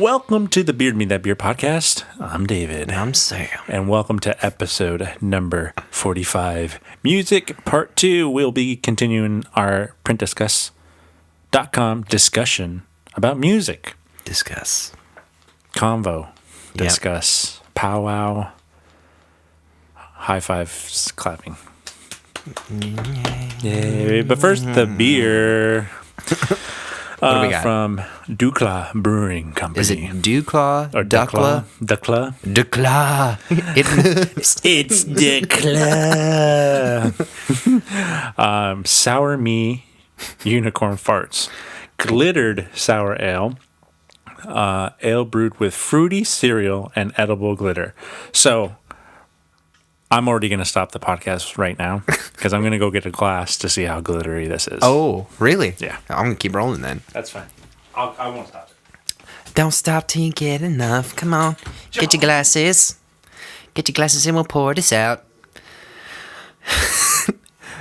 Welcome to the Beard Me That Beer podcast. I'm David. I'm Sam. And welcome to episode number 45. Music part 2. We'll be continuing our printdiscuss.com discussion about music. Discuss. Convo. Discuss. Yep. Powwow. High fives, clapping. Yay. But first, the beer. What do we got? From DuClaw Brewing Company. Is it DuClaw? Or DuClaw? DuClaw? DuClaw. It's DuClaw. Sour Me Unicorn Farts. Glittered Sour Ale. Ale brewed with fruity cereal and edible glitter. So, I'm already going to stop the podcast right now because I'm going to go get a glass to see how glittery this is. Oh, really? Yeah. I'm going to keep rolling then. That's fine. I won't stop it. Don't stop till you get enough. Come on. Get your glasses. Get your glasses and we'll pour this out.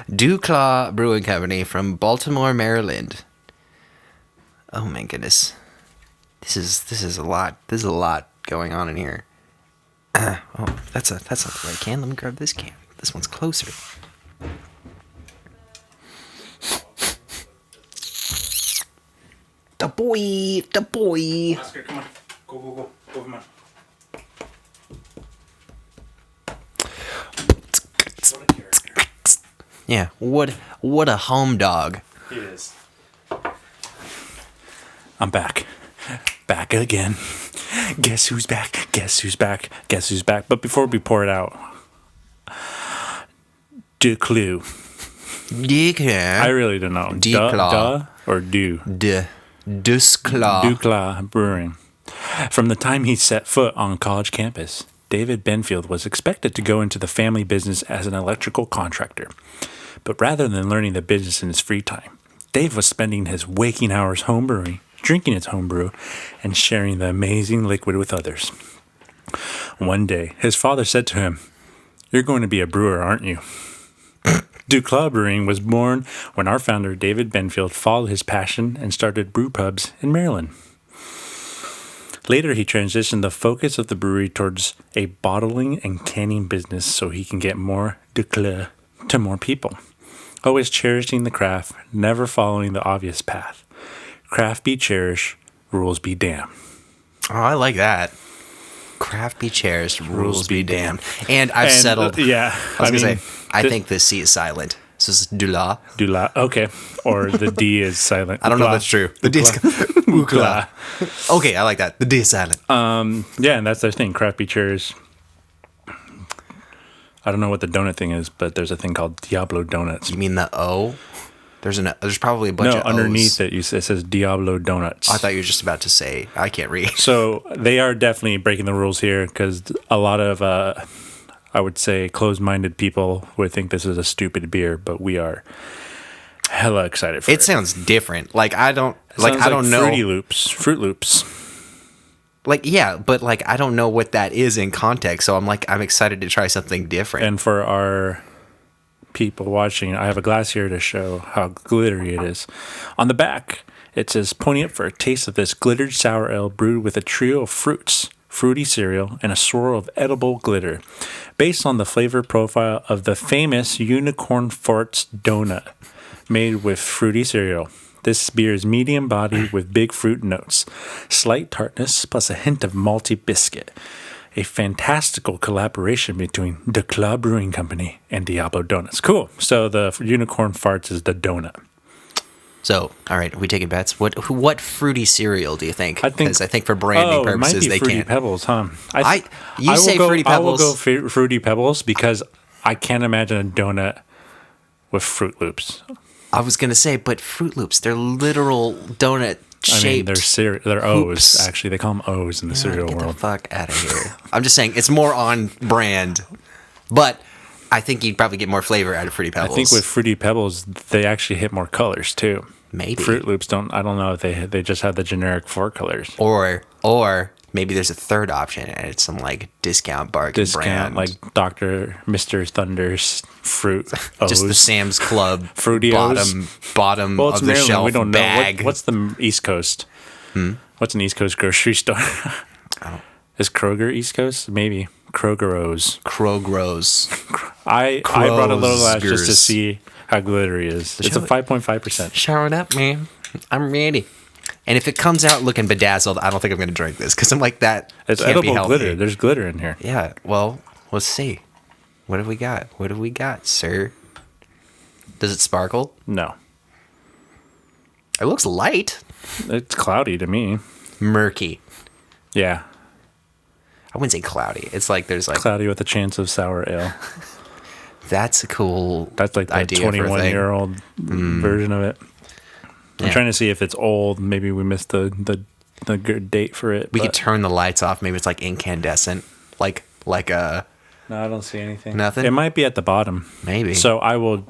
DuClaw Brewing Company from Baltimore, Maryland. Oh my goodness. This is a lot. There's a lot going on in here. That's not the right can. Let me grab this can. This one's closer. The boy. Oscar, come on. Go. Over Yeah, what a home dog. He is. I'm back. Back again. Guess who's back? But before we pour it out, DuClaw. I really don't know. DuClaw. Or do. DuClaw. DuClaw Brewing. From the time he set foot on college campus, David Benfield was expected to go into the family business as an electrical contractor. But rather than learning the business in his free time, Dave was spending his waking hours homebrewing, drinking his homebrew, and sharing the amazing liquid with others. One day, his father said to him, "You're going to be a brewer, aren't you?" DuClaw Brewing was born when our founder, David Benfield, followed his passion and started brew pubs in Maryland. Later, he transitioned the focus of the brewery towards a bottling and canning business so he can get more DuClaw to more people. Always cherishing the craft, never following the obvious path. Craft be cherished, rules be damned. Oh, I like that. Craft be cherished, rules be damned. And I've settled. Yeah. I was going to say, I think the C is silent. So it's DuClaw. DuClaw, okay. Or the D is silent. I don't know if that's true. The D is DuClaw. Okay, I like that. The D is silent. Yeah, and that's their thing. Craft be cherished. I don't know what the donut thing is, but there's a thing called Diablo Donuts. You mean the O? There's probably a bunch of O's. No, underneath it, it says Diablo Donuts. I thought you were just about to say, I can't read. So they are definitely breaking the rules here because a lot of, I would say, closed-minded people would think this is a stupid beer, but we are hella excited for it. It sounds different. Like, I don't know. Fruit Loops. Like, yeah, but like, I don't know what that is in context. So I'm excited to try something different. And for our people watching, I have a glass here to show how glittery it is. On the back, it says, "Pony up for a taste of this glittered sour ale brewed with a trio of fruits, fruity cereal, and a swirl of edible glitter, based on the flavor profile of the famous Unicorn Farts donut, made with fruity cereal. This beer is medium body with big fruit notes, slight tartness, plus a hint of malty biscuit. A fantastical collaboration between DuClaw Brewing Company and Diablo Donuts." Cool. So the Unicorn Farts is the donut. So, all right, are we taking bets? What fruity cereal do you think? Because I think for branding purposes, it might be they Fruity can't. Pebbles, huh? Fruity Pebbles. I will go Fruity Pebbles because I can't imagine a donut with Fruit Loops. I was gonna say, but Fruit Loops, they're literal donut shaped. I mean, they're O's. Actually, they call them O's in the cereal Get world. the fuck out of here! I'm just saying it's more on brand, but I think you'd probably get more flavor out of Fruity Pebbles. I think with Fruity Pebbles, they actually hit more colors too. Maybe Fruit Loops don't. I don't know if they just have the generic 4 colors. Or maybe there's a third option and it's some like discount bargain brand, like Mr. Thunder's fruit. Just the Sam's Club Fruity bottom well, of the Maryland. shelf We don't bag. know what's the East Coast. What's an East Coast grocery store? Is Kroger East Coast? Maybe. Kroger's. I brought a little glass just to see how glittery it is. It's a 5.5%. Shower it up, man. I'm ready. And if it comes out looking bedazzled, I don't think I'm going to drink this because I'm like, that it's can't be edible healthy. glitter. There's glitter in here. Yeah, well, let's see. What have we got? What have we got, sir? Does it sparkle? No. It looks light. It's cloudy to me. Murky. Yeah. I wouldn't say cloudy. It's like there's like... Cloudy with a chance of sour ale. That's a cool That's like the idea 21-year-old version of it. I'm trying to see if it's old. Maybe we missed the good date for it. We could turn the lights off. Maybe it's like incandescent. Like a... No, I don't see anything. Nothing? It might be at the bottom. Maybe. So I will...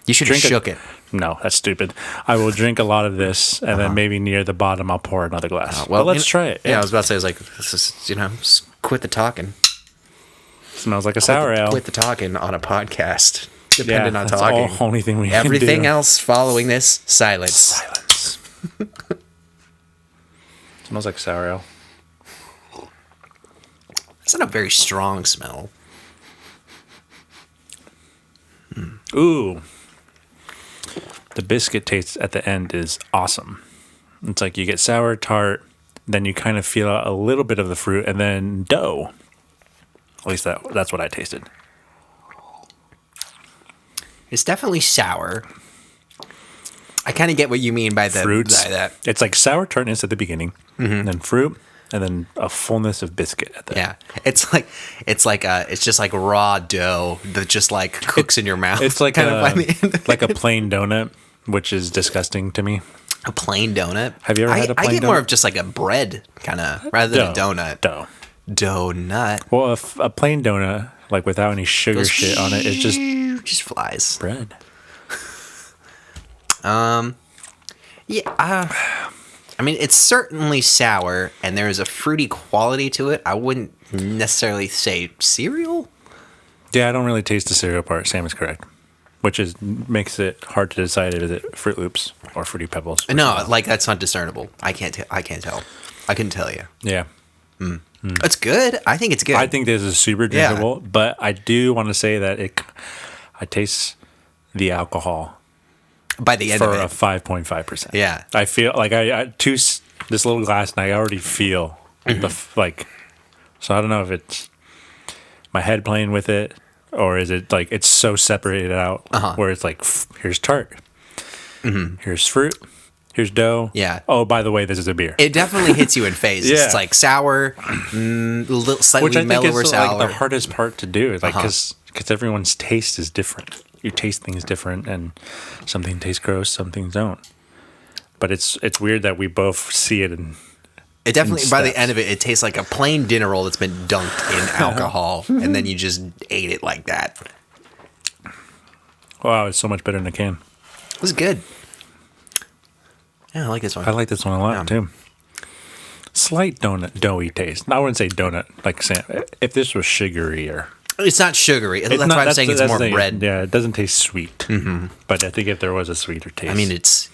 You should have shook it. No, that's stupid. I will drink a lot of this, and then maybe near the bottom I'll pour another glass. Well, but let's try it. Yeah, I was about to say, I was like, this is, just quit the talking. Smells like a sour ale. Quit the talking on a podcast. Dependent on that's talking. the only thing we can do. Everything else following this, silence. Silence. Smells like sour ale. It's not a very strong smell. Ooh. The biscuit taste at the end is awesome. It's like you get sour, tart, then you kind of feel a little bit of the fruit, and then dough. At least that's what I tasted. It's definitely sour. I kind of get what you mean by the fruits. By that. It's like sour tartness at the beginning, then fruit, and then a fullness of biscuit at the end. Yeah, it's just like raw dough that just like cooks in your mouth. It's like kind of by the end. like a plain donut, which is disgusting to me. A plain donut. Have you ever had a plain donut? I get more of just like a bread kind of rather than a donut. Dough. Donut. Well, a plain donut, like without any sugar shit on it, it's just flies. bread. Yeah. I mean, it's certainly sour, and there is a fruity quality to it. I wouldn't necessarily say cereal. Yeah, I don't really taste the cereal part. Sam is correct, which makes it hard to decide if it's Fruit Loops or Fruity Pebbles. No, like that's not discernible. I can't tell. I couldn't tell you. Yeah. It's good. I think it's good. I think this is super drinkable, but I do want to say that I taste the alcohol by the end for of it. a 5.5%. Yeah. I feel like this little glass, and I already feel so I don't know if it's my head playing with it, or is it like it's so separated out where it's like, here's tart, here's fruit, here's dough. Yeah. Oh, by the way, this is a beer. It definitely hits you in phases. Yeah. It's like sour, slightly Which I think mellower is sour. like the hardest part to do, like because everyone's taste is different. You taste things different, and something tastes gross, some things don't. But it's weird that we both see it and. It definitely, by the end of it, it tastes like a plain dinner roll that's been dunked in alcohol, and then you just ate it like that. Wow, it's so much better in a can. It was good. Yeah, I like this one. I like this one a lot, too. Slight doughy taste. I wouldn't say donut, like if this was sugary or... It's not sugary. That's why I'm saying it's more bread. Yeah, it doesn't taste sweet. But I think if there was a sweeter taste... I mean, it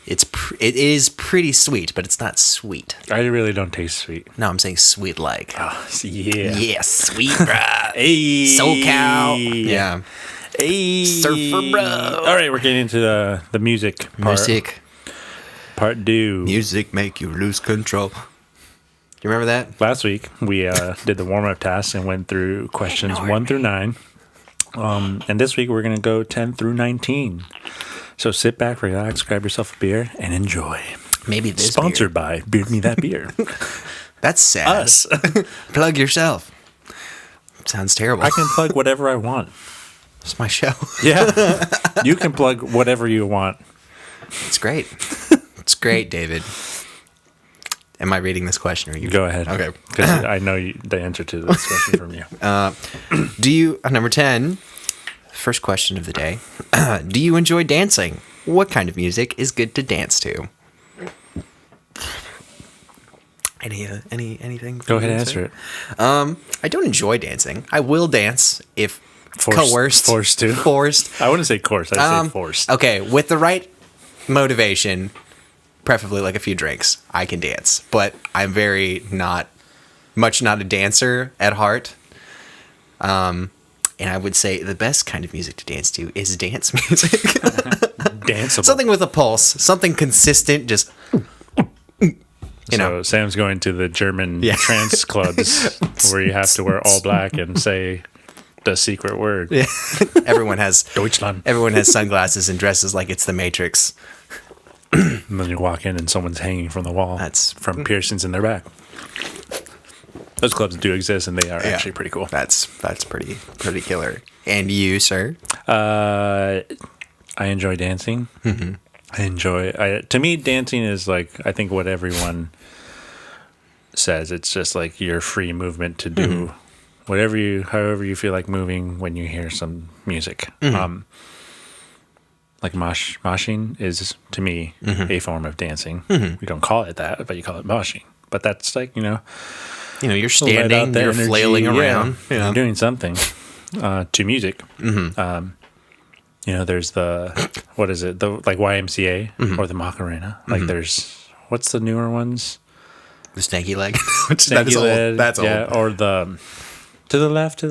is pretty sweet, but it's not sweet. I really don't taste sweet. No, I'm saying sweet like. Oh, yeah. Yeah, sweet, bruh. Hey. SoCal. Yeah. Hey. Surfer, bro. All right, we're getting into the music part. Music. Part 2. Music make you lose control. You remember that? Last week, we did the warm-up task and went through questions 1 through 9. And this week, we're going to go 10 through 19. So sit back, relax, grab yourself a beer, and enjoy. Maybe this Sponsored by Beard Me That Beer. That's sad. Us. Plug yourself. Sounds terrible. I can plug whatever I want. It's my show. Yeah. You can plug whatever you want. It's great. It's great, David. Am I reading this question? Or you Go ahead. Okay. Because I know the answer to this question from you. Do you, number 10, first question of the day. Do you enjoy dancing? What kind of music is good to dance to? Anything? Go ahead and answer it. I don't enjoy dancing. I will dance if coerced. Forced to. Forced. I wouldn't say coerced. I'd say forced. Okay, with the right motivation, preferably like a few drinks, I can dance. But I'm very not a dancer at heart. And I would say the best kind of music to dance to is dance music. Danceable. Something with a pulse, something consistent, just So Sam's going to the German trance clubs where you have to wear all black and say the secret word. Yeah. Everyone has Deutschland. Everyone has sunglasses and dresses like it's the Matrix. And then you walk in and someone's hanging from the wall. That's from piercings in their back. Those clubs do exist, and they are actually pretty cool. That's pretty killer. And you, sir? I enjoy dancing. Mm-hmm. To me, dancing is like, I think what everyone says. It's just like your free movement to do however you feel like moving when you hear some music. Mm-hmm. Like moshing is, to me, a form of dancing. Mm-hmm. We don't call it that, but you call it moshing. But that's like, you're standing, you're energy, flailing around. Yeah. You're doing something to music. Mm-hmm. There's the, what is it? The like YMCA or the Macarena. Like there's, what's the newer ones? The stanky leg. Stanky leg. That's old. Yeah, or the to the left.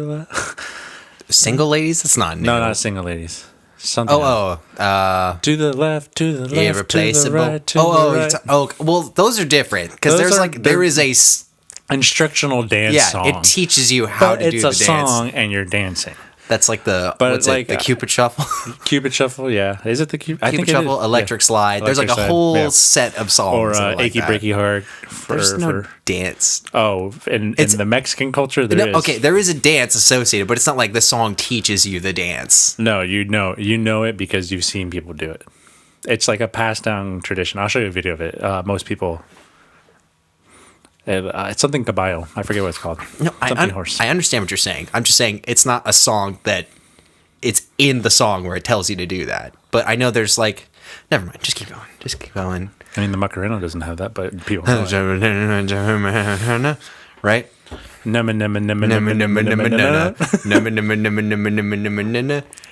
Single ladies? That's not new. No, not single ladies. Something. To the left, irreplaceable. To the right. Well, those are different because there is a instructional dance song. It teaches you how to do the dance. It's a song and you're dancing. That's like the Cupid Shuffle. Cupid Shuffle, yeah. Is it the Cupid? Cupid Shuffle, Electric Slide. There's like a whole set of songs. Or Achy Breaky Heart. There's no dance. Oh, in the Mexican culture, there is. Okay, there is a dance associated, but it's not like the song teaches you the dance. No, you know it because you've seen people do it. It's like a passed down tradition. I'll show you a video of it. Most people... it's something caballo. I forget what it's called. No, I understand what you're saying. I'm just saying it's not a song that it's in the song where it tells you to do that. But I know there's like, never mind. Just keep going. I mean, the Macarena doesn't have that, but people know it. Right?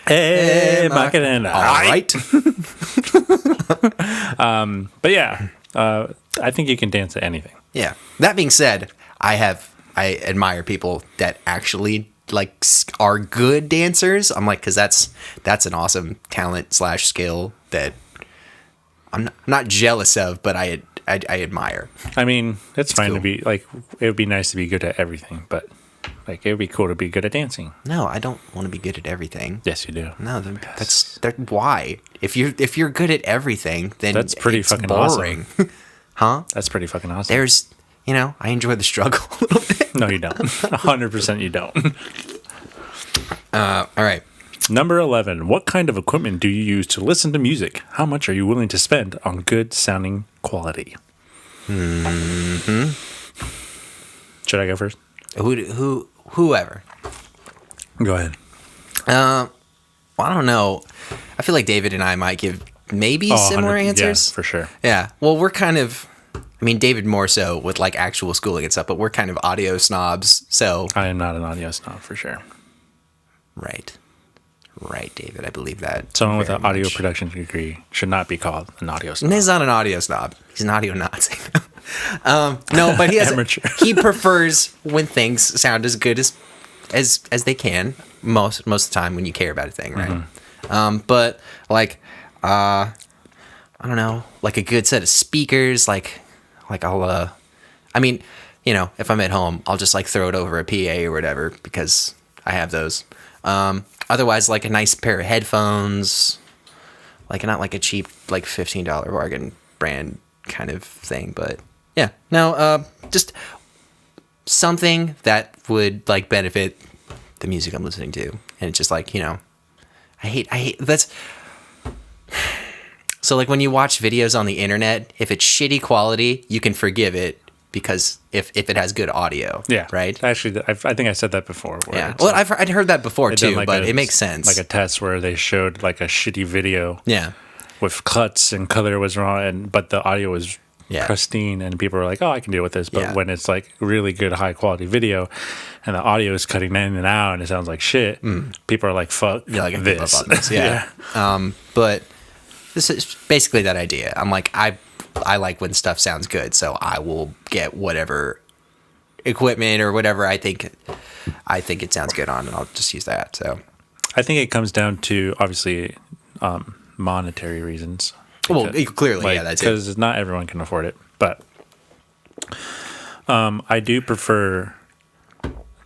Hey, Macarena. All right. But yeah, I think you can dance to anything. Yeah. That being said, I admire people that actually like are good dancers. I'm like, because that's an awesome talent / skill that I'm not jealous of, but I admire. I mean, it's fine to be like, it would be nice to be good at everything, but like it would be cool to be good at dancing. No, I don't want to be good at everything. Yes, you do. No, that's why. If you're good at everything, then that's pretty fucking boring. Awesome. Huh? That's pretty fucking awesome. There's, I enjoy the struggle a little bit. No, you don't. 100% you don't. All right. Number 11. What kind of equipment do you use to listen to music? How much are you willing to spend on good sounding quality? Mm-hmm. Should I go first? Whoever. Go ahead. I don't know. I feel like David and I might give maybe similar answers. Yeah, for sure. Yeah. Well, we're kind of, David more so with like actual schooling and stuff, but we're kind of audio snobs. So I am not an audio snob for sure. Right, David. I believe that. Someone with an audio production degree should not be called an audio snob. He's not an audio snob. He's an audio Nazi. No, but he prefers when things sound as good as they can most of the time when you care about a thing, right? Mm-hmm. But like, I don't know, like a good set of speakers, like I'll, if I'm at home, I'll just like throw it over a PA or whatever because I have those. Otherwise, like a nice pair of headphones, like not like a cheap, like $15 bargain brand kind of thing, but yeah, no, just something that would like benefit the music I'm listening to. And it's just like, I hate that's. So like when you watch videos on the internet, if it's shitty quality, you can forgive it because if it has good audio. Yeah. Right? Actually, I think I said that before. Yeah. Well, I'd heard that before too, like but it makes sense. Like a test where they showed like a shitty video. Yeah. With cuts and color was wrong, but the audio was pristine and people were like, oh, I can deal with this. But when it's like really good, high quality video and the audio is cutting in and out and it sounds like shit, people are like, fuck this. Yeah. But this is basically that idea. I'm like, I like when stuff sounds good, so I will get whatever equipment or whatever I think it sounds good on, and I'll just use that. So I think it comes down to obviously monetary reasons. well, clearly, that's it. Because not everyone can afford it, but I do prefer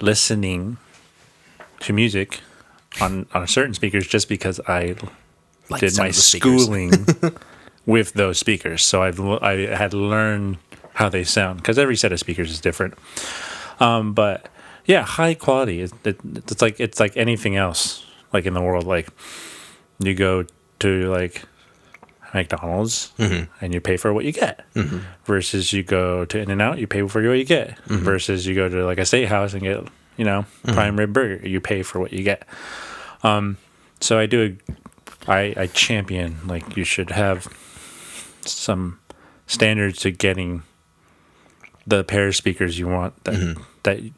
listening to music on certain speakers just because I Like did some my of the speakers. schooling with those speakers, so I had learned how they sound because every set of speakers is different. But yeah, high quality. It's like anything else, like in the world. Like you go to like McDonald's and you pay for what you get, versus you go to In-N-Out, you pay for what you get, versus you go to like a steakhouse and get prime rib burger, you pay for what you get. So I champion like you should have some standards to getting the pair of speakers you want that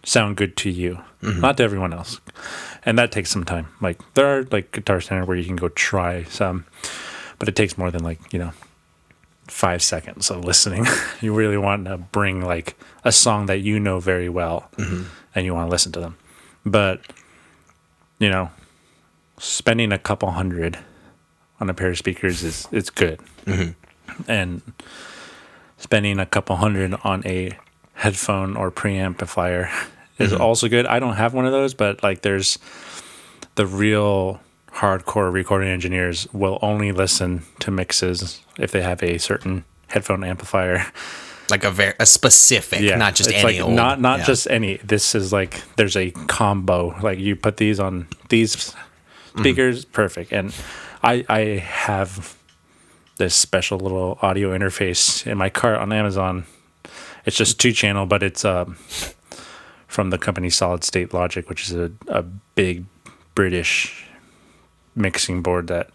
sound good to you, not to everyone else, and that takes some time. Like there are like Guitar Center where you can go try some, but it takes more than 5 seconds of listening. You really want to bring like a song that you know very well, and you want to listen to them. But spending a couple hundred on a pair of speakers it's good, and spending a couple hundred on a headphone or preamplifier is also good. I don't have one of those, but like there's the real hardcore recording engineers will only listen to mixes if they have a certain headphone amplifier, Like a specific, not just it's any like old. not just any. This is like there's a combo. Like you put these on these speakers, perfect. And I have this special little audio interface in my cart on Amazon. It's just 2-channel, but it's from the company Solid State Logic, which is a big British mixing board that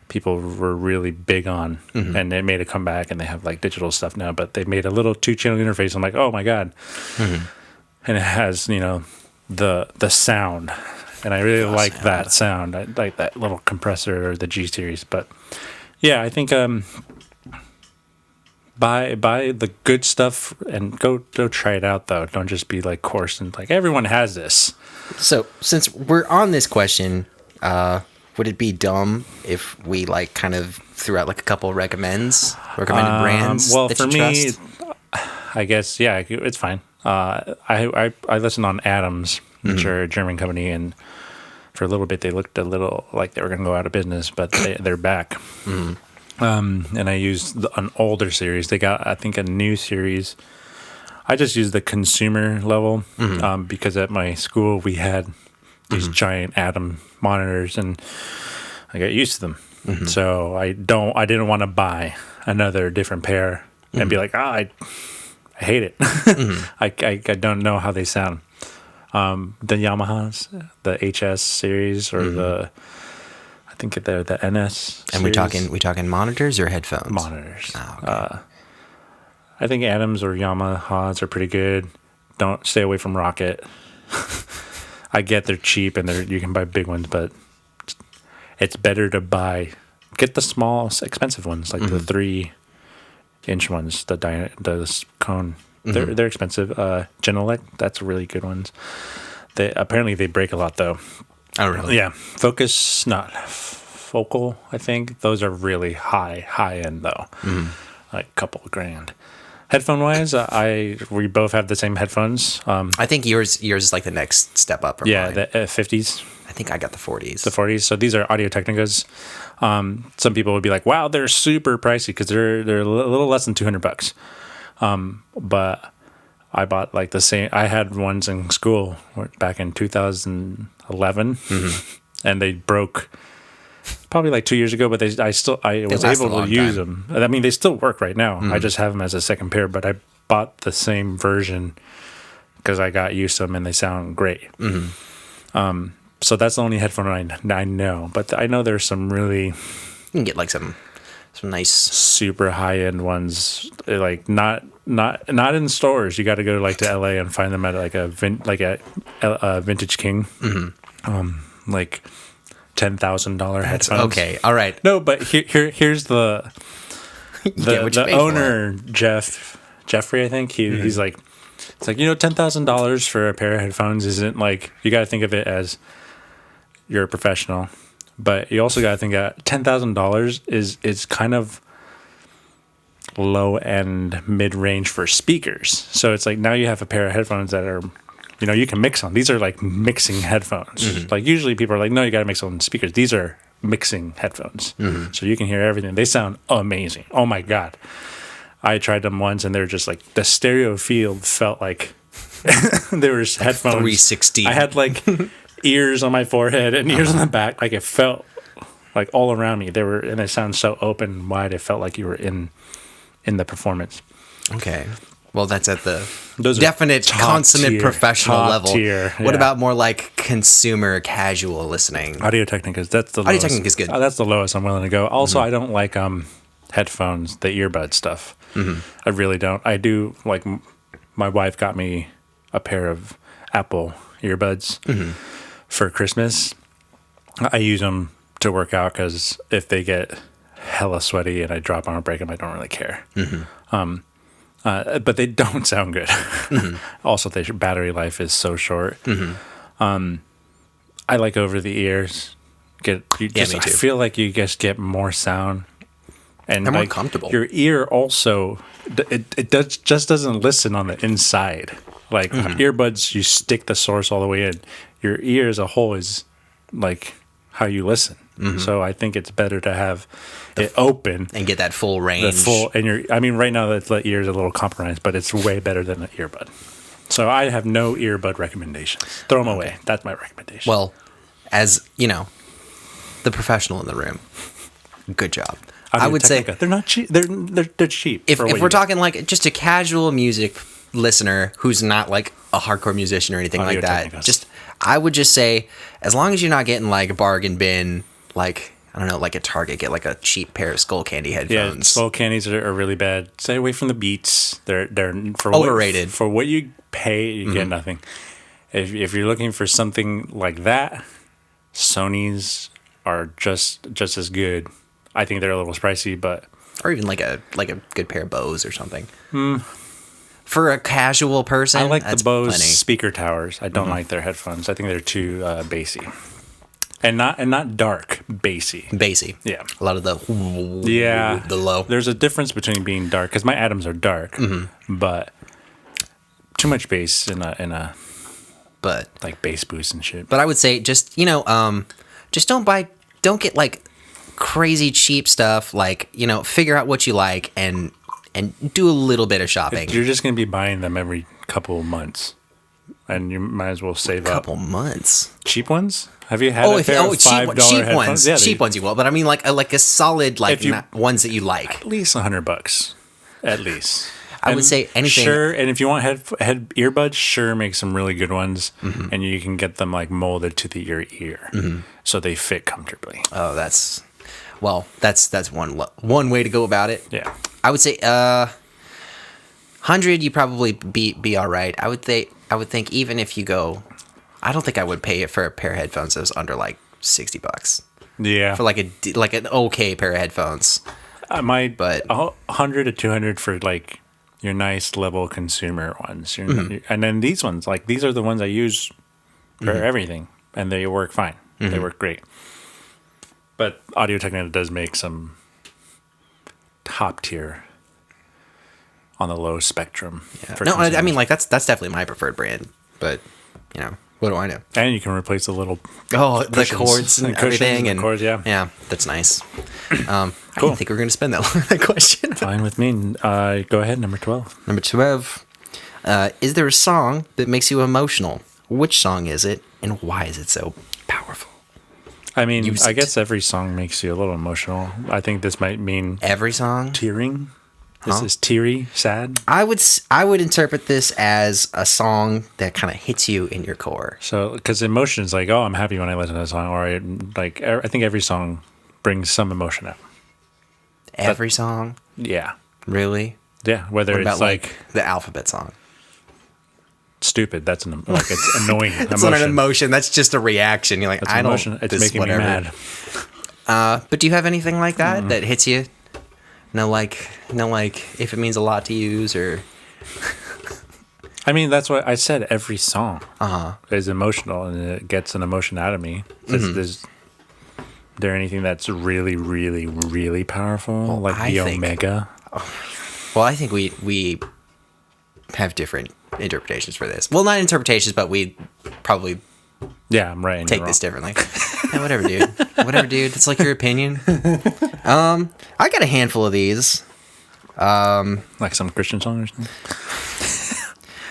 people were really big on, and they made a comeback, and they have like digital stuff now, but they made a little 2-channel interface. I'm like, oh my god. And it has the sound, and I really like that sound. I like that little compressor or the G series. But yeah, I think buy the good stuff and go try it out, though. Don't just be like coarse and like everyone has this. So since we're on this question, would it be dumb if we like kind of threw out like a couple recommended brands? Well, that for you me, trust? I guess it's fine. I listen on Adams, which are a German company, and for a little bit they looked a little like they were going to go out of business, but they're back. And I used an older series. They got, I think, a new series. I just used the consumer level because at my school we had these giant Atom monitors, and I got used to them. So I didn't want to buy another different pair and be like, I hate it. I don't know how they sound. The Yamahas, the HS series, or I think they're the NS. And we talking monitors or headphones? Monitors. Oh, okay. I think Adams or Yamahas are pretty good. Don't stay away from Rocket. I get they're cheap and you can buy big ones, but it's better to get the small, expensive ones, like the 3-inch ones, the cone. They're expensive. Genelec, that's really good ones. Apparently they break a lot though. Oh, really? Yeah, Focus, not Focal. I think those are really high end though, like a couple of grand. Headphone wise, we both have the same headphones. I think yours is like the next step up from mine. The 50s. I think I got the 40s. The 40s. So these are Audio Technicas. Some people would be like, "Wow, they're super pricey," because they're a little less than $200. But I bought like the same. I had ones in school back in 2011, and they broke probably like 2 years ago. But I was able to use them. I mean, they still work right now. I just have them as a second pair. But I bought the same version because I got used to them, and they sound great. So that's the only headphone I know. But I know there's some really You can get like some nice super high end ones, like not in stores. You got to go like to LA and find them at like a Vintage King, like $10,000 headphones. Okay, all right. No, but here's the The owner, Jeffrey, I think he's like, it's like, $10,000 for a pair of headphones isn't like, you got to think of it as you're a professional, but you also got to think that $10,000 is kind of low end mid range for speakers. So it's like now you have a pair of headphones that are, you can mix on. These are like mixing headphones. Like usually people are like, no, you got to mix on speakers. These are mixing headphones. So you can hear everything. They sound amazing. Oh my God. I tried them once and they're just like the stereo field felt like there was like headphones. 360. I had like ears on my forehead and ears on the back. Like it felt like all around me. And they sound so open and wide. It felt like you were in the performance. Okay. Well, that's at the Those definite consummate professional level. Tier, What about more like consumer casual listening? Audio-Technica, that's the Audio-Technica lowest. is good. That's the lowest I'm willing to go. Also, I don't like headphones, the earbud stuff. I really don't. I do like. My wife got me a pair of Apple earbuds for Christmas. I use them to work out because if they get hella sweaty and I drop them or break them, I don't really care. But they don't sound good. Also, their battery life is so short. I like over the ears. Me too. I feel like you just get more sound. And they're like, more comfortable. Your ear also, just doesn't listen on the inside. Like earbuds, you stick the source all the way in. Your ear as a whole is like how you listen. So I think it's better to have it open and get that full range. Right now the ear is a little compromised, but it's way better than an earbud. So I have no earbud recommendations. Throw them away. That's my recommendation. Well, as the professional in the room, good job. I would say they're not cheap. They're cheap. If we're talking like just a casual music listener who's not like a hardcore musician or anything like that, I would just say, as long as you're not getting like a bargain bin, like I don't know, like at Target, get like a cheap pair of Skull Candy headphones. Yeah, Skull Candies are really bad. Stay away from the Beats. They're overrated. For what you pay, you get nothing. If you're looking for something like that, Sony's are just as good. I think they're a little pricey, but or even like a good pair of Bose or something. For a casual person, I like the Bose plenty. speaker towers. I don't like their headphones. I think they're too bassy, and not dark bassy. Bassy, yeah. A lot of the the low. There's a difference between being dark because my Adams are dark, but too much bass in a but like bass boost and shit. But I would say just just don't get like crazy cheap stuff. Like figure out what you like and do a little bit of shopping. You're just gonna be buying them every couple of months, and you might as well save up. Couple months. Cheap ones? Have you had a pair of $5 cheap headphones? ones? Yeah, cheap ones you will. But I mean like a solid ones that you like. At least $100, at least. I would say anything. Sure, and if you want head earbuds, sure, make some really good ones, and you can get them like molded to your ear, so they fit comfortably. Oh, that's one way to go about it. Yeah, I would say 100 you probably be all right. I would think even if you go, I don't think I would pay it for a pair of headphones that was under like $60. Yeah, for like an okay pair of headphones. I might, but 100 to 200 for like your nice level consumer ones, and then these ones, like these are the ones I use for everything, and they work fine. They work great. But Audio-Technica does make some top tier on the low spectrum. Yeah. No, I mean like that's definitely my preferred brand. But what do I know? And you can replace the little the cords and everything and cords, yeah, that's nice. Cool. I didn't think we were going to spend that long on that question. Fine with me. Go ahead, number 12. Number 12. Is there a song that makes you emotional? Which song is it, and why is it so powerful? I mean, I guess every song makes you a little emotional. I think this might mean every song tearing. This is teary, sad. I would interpret this as a song that kind of hits you in your core. So, because emotion is like, oh, I'm happy when I listen to a song, or I think every song brings some emotion out. Every song? Yeah. Really? Yeah. Whether what about, it's like the alphabet song. Stupid. That's it's annoying. It's not an emotion. That's just a reaction. You're like, that's I don't. It's making me mad. But do you have anything like that that hits you No, if it means a lot to use or. I mean, that's what I said. Every song is emotional, and it gets an emotion out of me. Is there anything that's really, really, really powerful, like the Omega? Well, I think we have different interpretations for this. Well, not interpretations, but we probably I'm right. Take this differently. Yeah, whatever, dude. Whatever, dude. It's like your opinion. I got a handful of these. Like some Christian song or something.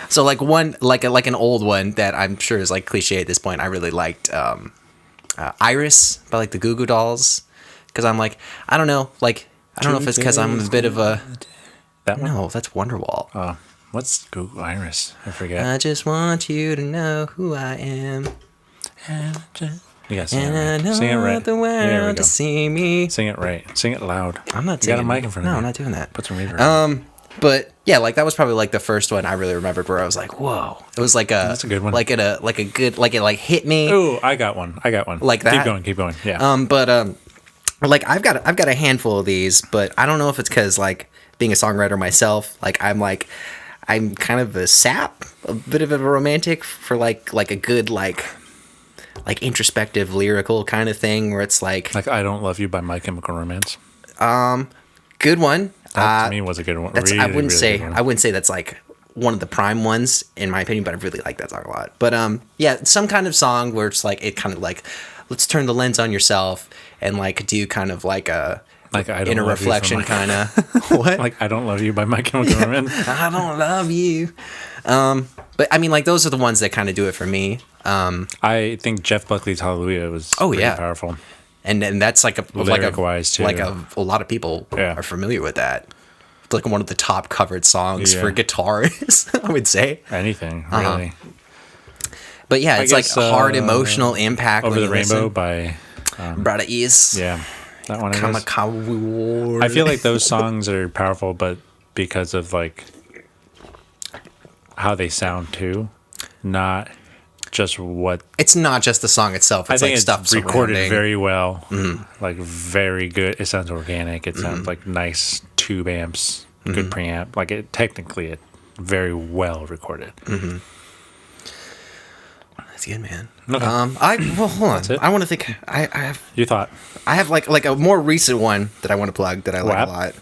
So like one, like an old one that I'm sure is like cliche at this point. I really liked Iris by like the Goo Goo Dolls, because I'm like, I don't know, like I don't know if it's because I'm a bit of a. That one? No, that's Wonderwall. Oh, what's Goo Goo Iris? I forget. I just want you to know who I am. You gotta sing it And right. I know Sing it right. the world to see me. Sing it right. Sing it loud. I'm not You singing. got a mic in front of you. No, I'm not doing that. Put some reverb. But yeah, like that was probably like the first one I really remembered where I was like, whoa. It was like That's a good one. Like it like hit me. Oh, I got one. Like that. Keep going. Yeah. Like I've got a handful of these, but I don't know if it's because like being a songwriter myself, like I'm kind of a sap, a bit of a romantic for like a good like introspective lyrical kind of thing where it's like I Don't Love You by My Chemical Romance. good one. That to me was a good one. That's really, I wouldn't really say good one. I wouldn't say that's like one of the prime ones in my opinion, but I really like that song a lot. But yeah, some kind of song where it's like it kind of like let's turn the lens on yourself and like do kind of like a I Don't inner Love You reflection from kind of what Like I Don't Love You by My Chemical Romance. I don't love you. But I mean like those are the ones that kind of do it for me. I think Jeff Buckley's Hallelujah was pretty powerful. And that's like a Lyric-wise, too. Like a lot of people are familiar with that. It's like one of the top covered songs for guitars, I would say. Anything, really. But yeah, it's like a hard emotional impact. Over when the you Rainbow listen. by Brada East. yeah, that one. Kamakawa. I feel like those songs are powerful, but because of like how they sound too, not just what. It's not just the song itself. It's I think like it's stuff recorded surrounding. very well, like very good. It sounds organic. It sounds like nice tube amps, good preamp. Like it technically, it very well recorded. That's good, man. Okay. Hold on. That's it? I want to think. I have. You thought I have like a more recent one that I want to plug that I like WAP? a lot.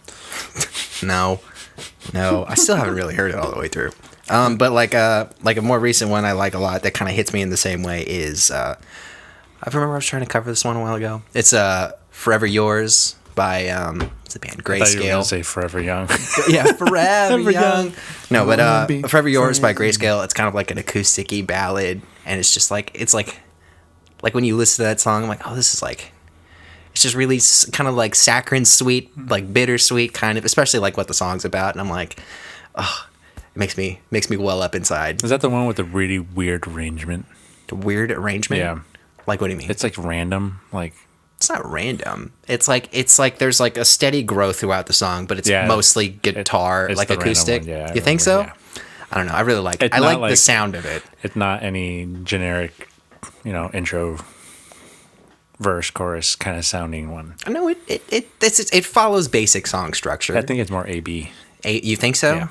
No, I still haven't really heard it all the way through. But like a more recent one I like a lot that kind of hits me in the same way is I remember I was trying to cover this one a while ago. It's "Forever Yours" by what's the band? I thought you were Grayscale. gonna say Forever Young. Yeah, Forever Young. No, but "Forever Yours" by Grayscale. It's kind of like an acoustic-y ballad, and it's just like like when you listen to that song, I'm like, oh, this is like. It's just really kind of like saccharine sweet, like bittersweet kind of, especially like what the song's about. And I'm like, oh, it makes me well up inside. Is that the one with the really weird arrangement? The weird arrangement? Yeah. Like, what do you mean? It's like random, like It's not random. It's like there's like a steady growth throughout the song, but it's mostly guitar, it's like the random acoustic. one. Yeah, you think so? yeah. I don't know. I really like it. It's I not like the sound of it. It's not any generic, intro, verse, chorus kind of sounding one. I know it follows basic song structure. I think it's more A-B. You think so? Yeah.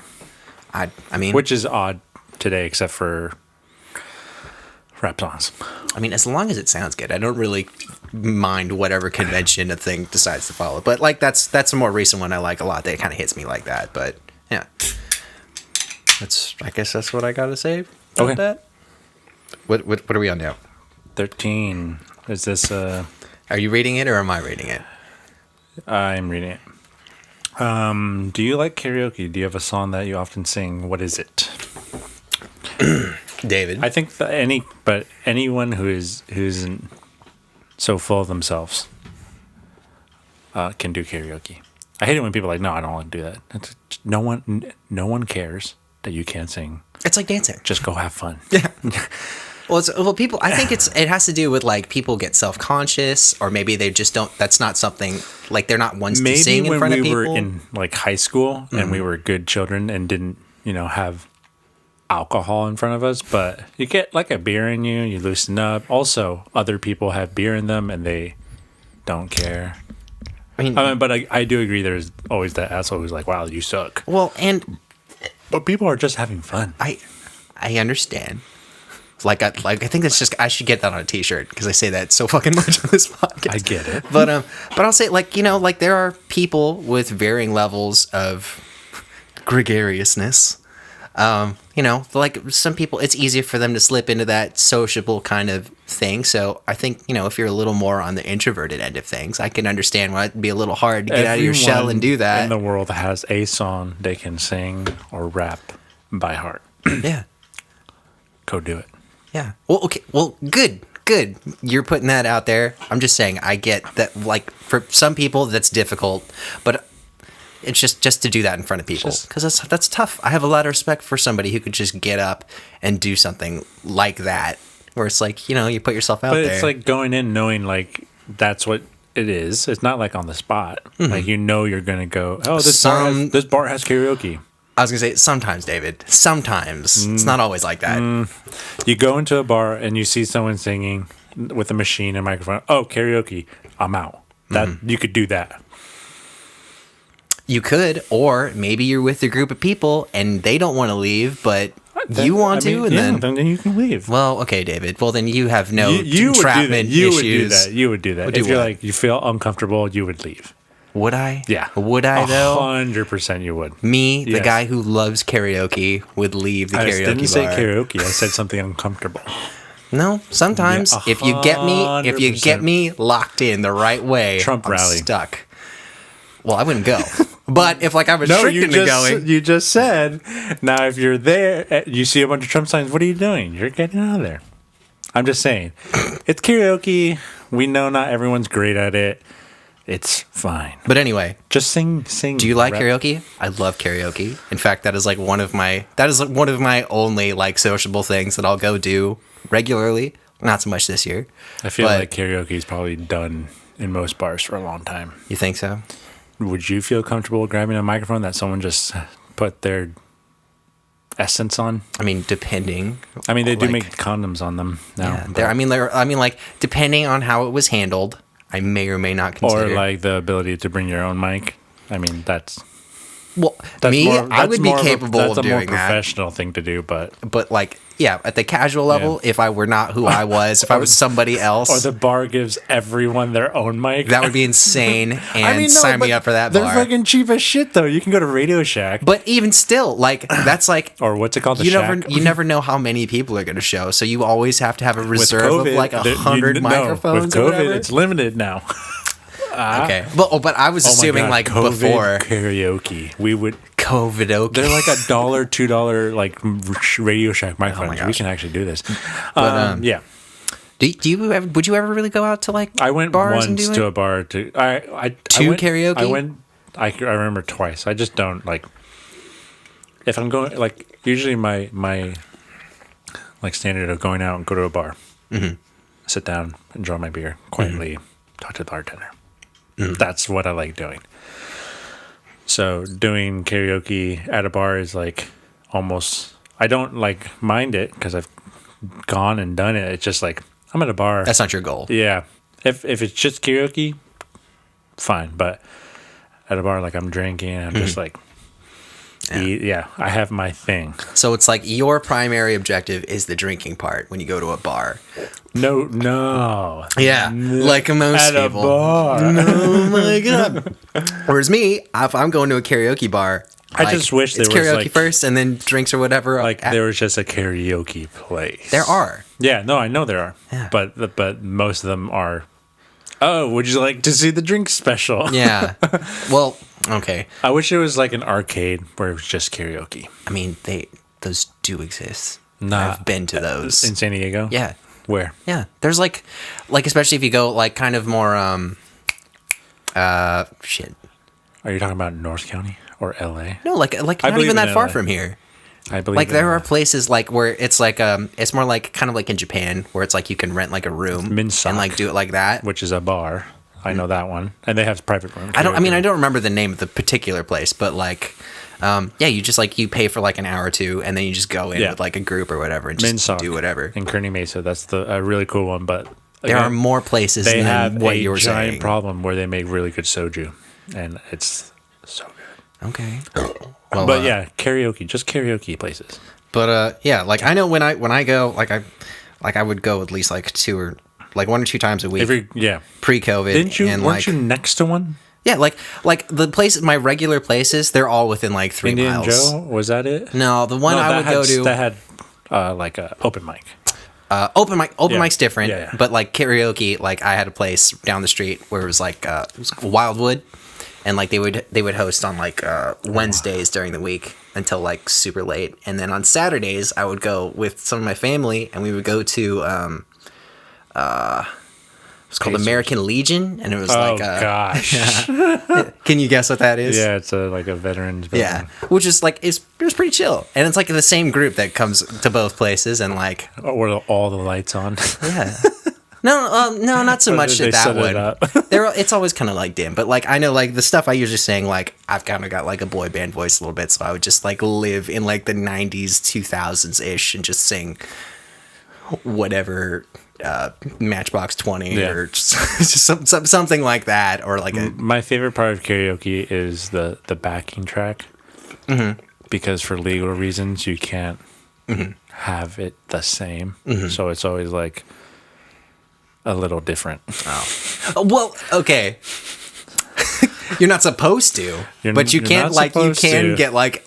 I mean, Which is odd today, except for rap songs. I mean, as long as it sounds good, I don't really mind whatever convention a thing decides to follow. But like that's a more recent one I like a lot. That kind of hits me like that. But yeah, I guess that's what I gotta say about that. What are we on now? 13. Is this? Are you reading it or am I reading it? I'm reading it. Do you like karaoke? Do you have a song that you often sing? What is it? David. I think that anyone who's so full of themselves can do karaoke. I hate it when people are like, no, I don't want to do that. No one cares that you can't sing. It's like dancing. Just go have fun. Yeah. Well, people. I think it has to do with like people get self-conscious, or maybe they just don't. That's not something like they're not ones to sing in front of people. Maybe when we were in like high school and we were good children and didn't, have alcohol in front of us, but you get like a beer in you, you loosen up. Also, other people have beer in them and they don't care. But I do agree. There's always that asshole who's like, "Wow, you suck." Well, and But people are just having fun. I understand. I think that's just, I should get that on a t-shirt because I say that so fucking much on this podcast. I get it. But I'll say, there are people with varying levels of gregariousness. Some people, it's easier for them to slip into that sociable kind of thing. So I think, if you're a little more on the introverted end of things, I can understand why it'd be a little hard to get out of your shell and do that. In the world has a song they can sing or rap by heart. Yeah. Go do it. Yeah. Well, okay. Well, good. You're putting that out there. I'm just saying, I get that, for some people that's difficult, but it's just to do that in front of people, because that's tough. I have a lot of respect for somebody who could just get up and do something like that, where it's like, you put yourself out there. But it's like going in knowing that's what it is. It's not like on the spot. Mm-hmm. Like, you're going to go, oh, this bar has karaoke. I was going to say, sometimes, David. Sometimes. It's not always like that. You go into a bar and you see someone singing with a machine and microphone. Oh, karaoke. I'm out. You could do that. You could, or maybe you're with a group of people and they don't want to leave, but you want to, and then you can leave. Well, okay, David. Well, then you have no entrapment issues. You would do that. If you're you feel uncomfortable, you would leave. Would I? Yeah. Would I, though? 100% you would. Me, the guy who loves karaoke, would leave the karaoke bar. I didn't say karaoke. I said something uncomfortable. No, sometimes if you get me locked in the right way, Trump I'm rally. stuck. Well, I wouldn't go. But if I was tricked into going, you just said, now if you're there, you see a bunch of Trump signs. What are you doing? You're getting out of there. I'm just saying, it's karaoke. We know not everyone's great at it. It's fine. But anyway, just sing. Do you like karaoke? I love karaoke. In fact, that is one of my only sociable things that I'll go do regularly. Not so much this year. I feel like karaoke is probably done in most bars for a long time. You think so? Would you feel comfortable grabbing a microphone that someone just put their essence on? I mean, depending. I mean, they do make condoms on them now. Yeah, depending on how it was handled, I may or may not consider. Or the ability to bring your own mic. I mean, that's... Well, I would be capable of doing that. That's a more professional thing to do, but... But at the casual level, if I were not who I was, if I was somebody else... Or the bar gives everyone their own mic. That would be insane, and sign me up for that bar. They're fucking cheap as shit, though. You can go to Radio Shack. But even still, that's Or what's it called? You never know how many people are going to show, so you always have to have a reserve of 100 microphones with COVID, or whatever. It's limited now. Okay. But I was assuming COVID before karaoke, we would COVID-oke. They're like $1, $2 Radio Shack microphones. We can actually do this. But, yeah. Would you ever really go out to I went bars once to a bar to karaoke? I remember twice. I just don't if I'm going usually my standard of going out and go to a bar, sit down, enjoy my beer quietly, talk to the bartender. That's what I like doing. So doing karaoke at a bar is almost, I don't mind it because I've gone and done it. It's just I'm at a bar. That's not your goal. Yeah. If it's just karaoke, fine. But at a bar, I'm drinking and I'm just I have my thing. So it's your primary objective is the drinking part when you go to a bar. No. Yeah, like most at people. A bar. Oh my god. Whereas me, if I'm going to a karaoke bar, I just wish there was karaoke first and then drinks or whatever. There was just a karaoke place. There are. Yeah, no, I know there are. Yeah. But most of them are. Oh, would you like to see the drink special? Yeah. Well, okay. I wish it was an arcade where it was just karaoke. I mean, those do exist. Nah, I've been to those in San Diego. Yeah. Where? Yeah. There's especially if you go kind of more shit. Are you talking about North County or LA? No, not even that far from here. I believe there are places where it's it's more kind of in Japan where it's you can rent a room Minsak, and do it like that, which is a bar. I know that one, and they have private rooms. I don't remember the name of the particular place, but you just you pay for an hour or two, and then you just go in with a group or whatever and just Minsak do whatever. In Kearney Mesa, that's a really cool one. But There are more places They than have what a you were giant saying. problem where they make really good soju, and it's so good. Okay. Well, But yeah, karaoke, just karaoke places. But yeah, like I know when I go, I would go at least like 1 or 2 times a week Yeah. pre-COVID. Didn't you? And Weren't you next to one? Yeah, like the places, my regular places, they're all within like 3 Indian miles. Joe, was that it? No, the one I would go to. That had like a open mic. Open Yeah. mic's different, Yeah. but like karaoke, like I had a place down the street where it was like Wildwood, and like they would host on like Wednesdays during the week until like super late, and then on Saturdays I would go with some of my family, and we would go to it's called American Legion, and it was like gosh. can you guess what that is? Yeah, it's like a veterans building. Yeah, which is like it was pretty chill, and it's like the same group that comes to both places, and like Or all the lights on. yeah, no, not so much They at that set it one. up. It's always kind of like dim, but like I know like the stuff I usually sing, like I've kind of got like a boy band voice a little bit, so I would just like live in like the 90s 2000s ish and just sing whatever Matchbox 20 or just something like that, or like a My favorite part of karaoke is the backing track, because for legal reasons you can't have it the same, so it's always like a little different. well, okay. You're not supposed to, but you you're can't not like you supposed can to. get like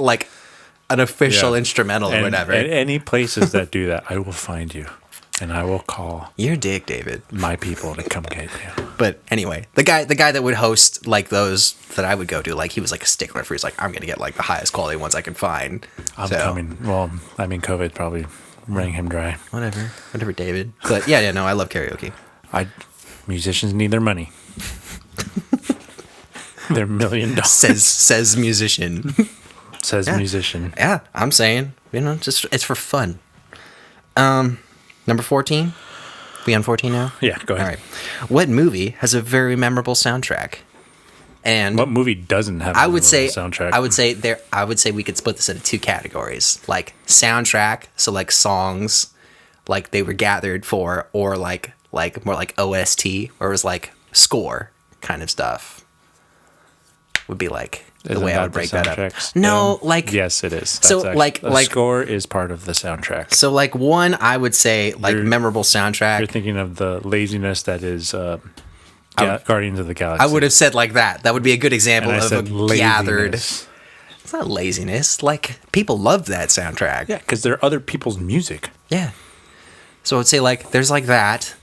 an official Yeah. instrumental or And whatever. at any places that do that, I will find you, and I will call You're a dick, David. my people to come get you. But anyway, the guy that would host like those that I would go to, like he was like a stickler for. He's like, I'm gonna get like the highest quality ones I can find. I'm So, coming. Well, I mean, COVID probably wrung him dry. whatever, David. But yeah, no, I love karaoke. Musicians need their money. Their $1 million. Says musician. Says musician. Yeah, I'm saying, just it's for fun. Number 14. We on 14 now? Yeah, go ahead. All right. What movie has a very memorable soundtrack? And What movie doesn't have I would say soundtrack? I would say we could split this into 2 categories, like soundtrack, so like songs, like they were gathered for, or like more like OST, or it was like score kind of stuff. Would be like the Isn't way I that would the break that up. soundtracks? No, like yes, it is. So, That's like- the like- score is part of the soundtrack. So like one, I would say like memorable soundtrack. You're thinking of the laziness that is Guardians of the Galaxy. I would have said like that. That would be a good example And I of said a gathered. laziness. It's not laziness. Like people loved that soundtrack. Yeah, because they're other people's music. Yeah. So I would say like there's like that,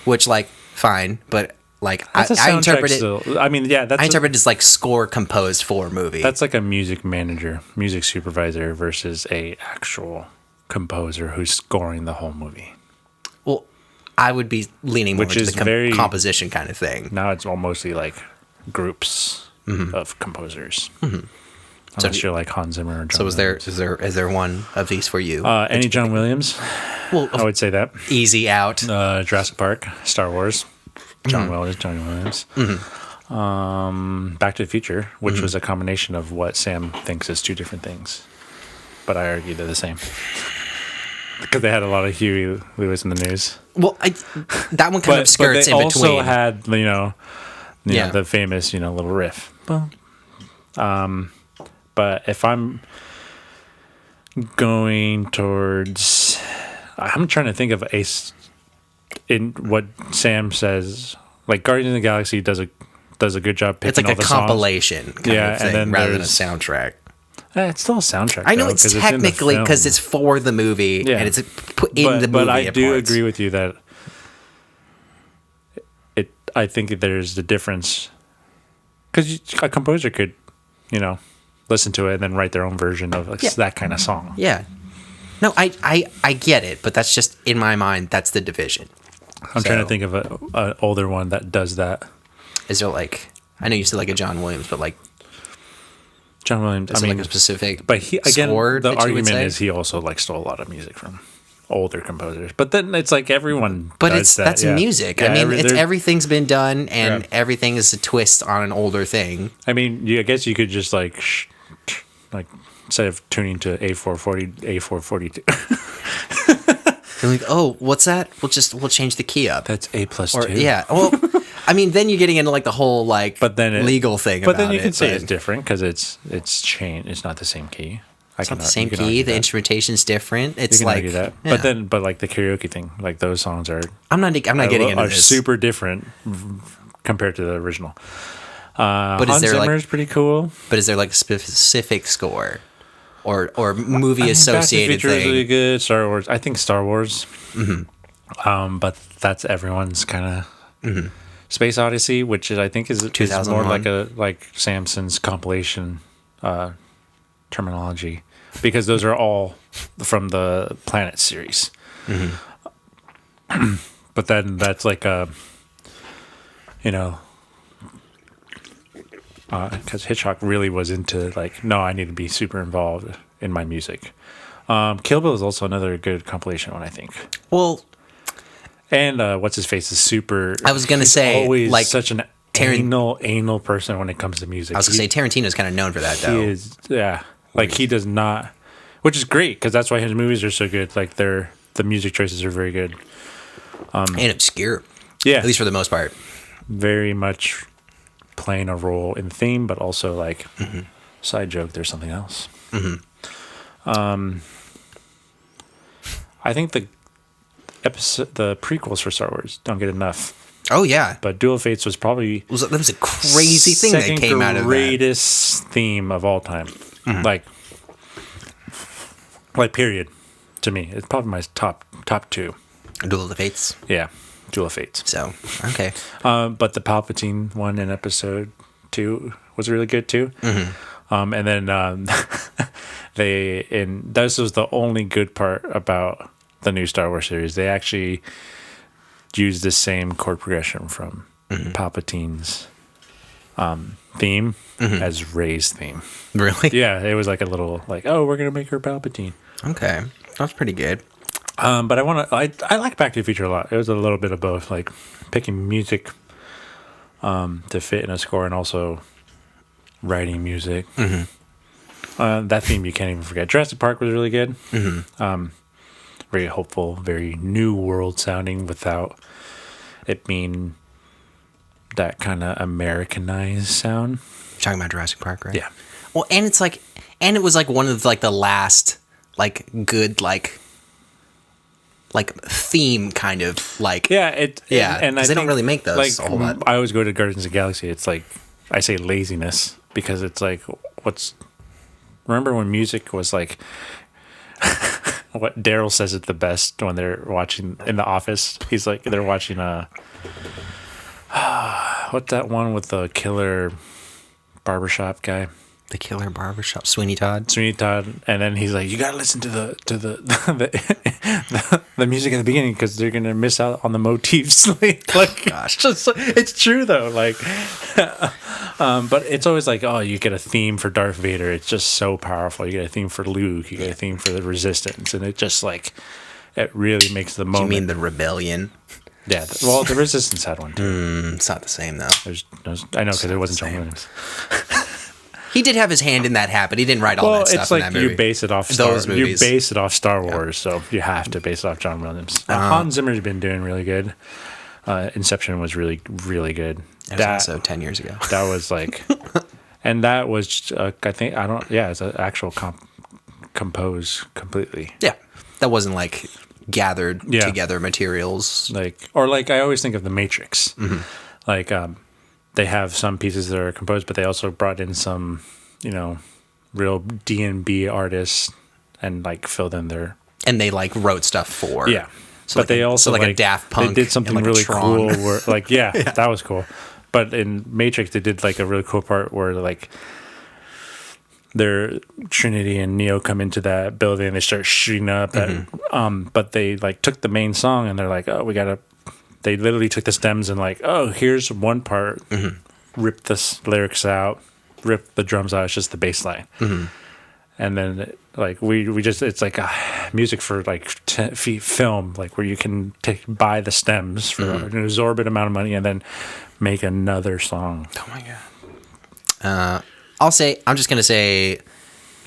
which like fine, but like I interpret it. Still. I mean, yeah, I interpret it as like score composed for a movie. that's like a music manager, music supervisor versus a actual composer who's scoring the whole movie. well, I would be leaning more Which into is the very- composition kind of thing. Now it's all mostly like groups of composers. So Unless you're like Hans Zimmer or John So is Williams. there one of these for you? Any John Williams? Well, I would say that. easy out. Jurassic Park, Star Wars, John Williams. Back to the Future, which was a combination of what Sam thinks is 2 different things, but I argue they're the same because they had a lot of Huey Lewis in the news. Well, that one kind of skirts they in also between. had Yeah. the famous little riff. But if I'm going towards, I'm trying to think of in what Sam says. Like Guardians of the Galaxy does a good job picking It's like all a the songs. compilation kind Yeah, of thing and then rather than a there's- soundtrack. It's still a soundtrack. I know though, it's 'cause in the technically because film. it's for the movie Yeah. and it's put in the movie. But I at do points. agree with you that I think there's the difference because a composer could, listen to it and then write their own version of that kind of song. Yeah. No, I get it, but that's just in my mind. That's the division. I'm trying to think of an older one that does that. Is there like I know you said like a John Williams, but like John Williams. is I there mean, like a specific but he again. score The that you would argument say? is he also stole a lot of music from older composers. But then it's like everyone. But does that, that's yeah. music. Yeah, I mean, there- everything's been done, and Yeah. everything is a twist on an older thing. I mean, I guess you could just like instead of tuning to A440, A442. They're like, oh, what's that? We'll change the key up. That's A+2. Or yeah. Well, I mean, then you're getting into like the whole like legal thing. But then you can say it's different because it's changed. It's not the same key. It's not the same key. The instrumentation's different. It's like that. Yeah. But like the karaoke thing, like those songs are. I'm not getting into this. Super different compared to the original. But Hans Zimmer's pretty cool. But is there like a specific score or movie associated Back to the Future is thing? really good. Star Wars. I think Star Wars. But that's everyone's kind of Space Odyssey, which is I think is more like Samson's compilation terminology, because those are all from the Planet series. But then that's like a, because Hitchcock really was into like, no, I need to be super involved in my music. Kill Bill is also another good compilation one, I think. Well, and what's his face is super. I was gonna say always like such an anal person when it comes to music. I was gonna say Tarantino's kind of known for that though. He is, yeah. Like he does not, which is great because that's why his movies are so good. Like the music choices are very good. And obscure. Yeah, at least for the most part. Very much playing a role in theme, but also like side joke. There's something else. I think the prequels for Star Wars don't get enough. Oh yeah, but Duel of Fates was probably that was a crazy thing that came out of that. Greatest theme of all time, like period. To me, it's probably my top two. Duel of the Fates. Yeah, Duel of Fates. So okay, but the Palpatine one in episode 2 was really good too. And then this was the only good part about the new Star Wars series. They actually used the same chord progression from Palpatine's theme as Rey's theme. Really? Yeah, it was like a little like, oh, we're gonna make her Palpatine. Okay, that's pretty good. But I like Back to the Future a lot. It was a little bit of both, like picking music to fit in a score and also writing music. That theme you can't even forget. Jurassic Park was really good. Very hopeful, very new world sounding without it being that kind of Americanized sound. You're talking about Jurassic Park, right? Yeah. Well, and it was like one of like the last like good like theme kind of like and they don't really make those like a whole lot. I always go to Guardians of the Galaxy. It's like I say laziness because it's like remember when music was like what Daryl says it the best when they're watching in The Office. He's like they're watching what's that one with the killer barbershop guy? The killer barbershop, Sweeney Todd, and then he's like, "You gotta listen to the music in the beginning because they're gonna miss out on the motifs." like, gosh, it's true though. Like, but it's always like, oh, you get a theme for Darth Vader. It's just so powerful. You get a theme for Luke. You get a theme for the Resistance, and it just like it really makes the moment. You mean the Rebellion? Yeah. Well, the Resistance had one too. It's not the same though. I know because it wasn't John Williams. He did have his hand in that hat, but he didn't write all that stuff it's like in that movie. You base it off Star Wars, so you have to base it off John Williams. Hans Zimmer's been doing really good. Inception was really, really good. That was also 10 years ago. That was like, and that was it's an actual composed completely. Yeah, that wasn't like gathered together materials. I always think of The Matrix, like. They have some pieces that are composed, but they also brought in some, real D&B artists and like filled in their. And they like wrote stuff for. Yeah. So but they also like a Daft Punk. They did something really cool where that was cool. But in Matrix, they did like a really cool part where like their Trinity and Neo come into that building and they start shooting up. But they like took the main song and they're like, oh, they literally took the stems and like, oh, here's one part, ripped the lyrics out, ripped the drums out. It's just the bass line. And then like we just, it's like music for like film, like where you can buy the stems for an exorbitant amount of money and then make another song. Oh my God. I'm just going to say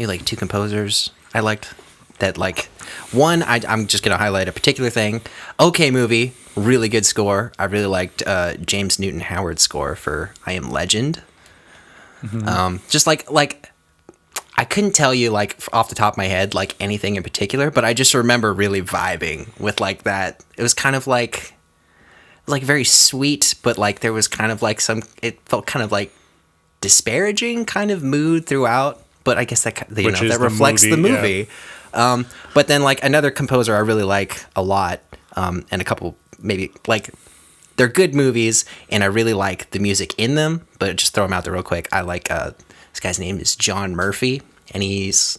maybe like 2 composers I liked that like one. I'm just gonna highlight a particular thing. Okay, movie, really good score. I really liked James Newton Howard's score for I Am Legend. Just like I couldn't tell you like off the top of my head like anything in particular, but I just remember really vibing with like that. It was kind of like very sweet, but like there was kind of like it felt kind of like disparaging kind of mood throughout. But I guess that that reflects the movie. Yeah. But then like another composer I really like a lot, and a couple maybe like they're good movies, and I really like the music in them. But just throw them out there real quick. I like this guy's name is John Murphy, and he's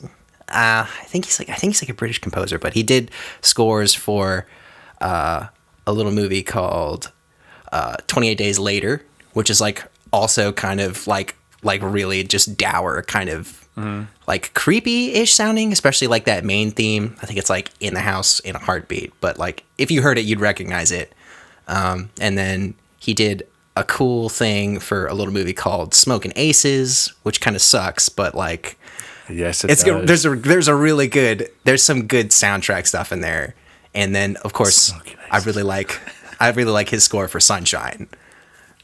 I think he's like a British composer, but he did scores for a little movie called 28 Days Later, which is like also kind of like really just dour kind of like creepy-ish sounding, especially like that main theme. I think it's like In the House in a Heartbeat, but like if you heard it, you'd recognize it. And then he did a cool thing for a little movie called Smokin' Aces, which kind of sucks, but like yes, it does. There's some good soundtrack stuff in there. And then of course I really like his score for Sunshine,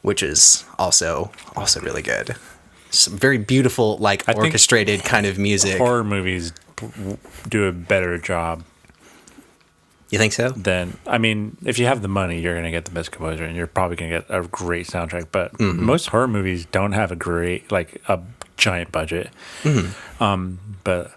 which is also really good. Some very beautiful, like orchestrated kind of music. Horror movies do a better job. You think so? Then I mean, if you have the money, you're going to get the best composer, and you're probably going to get a great soundtrack. But most horror movies don't have a giant budget. But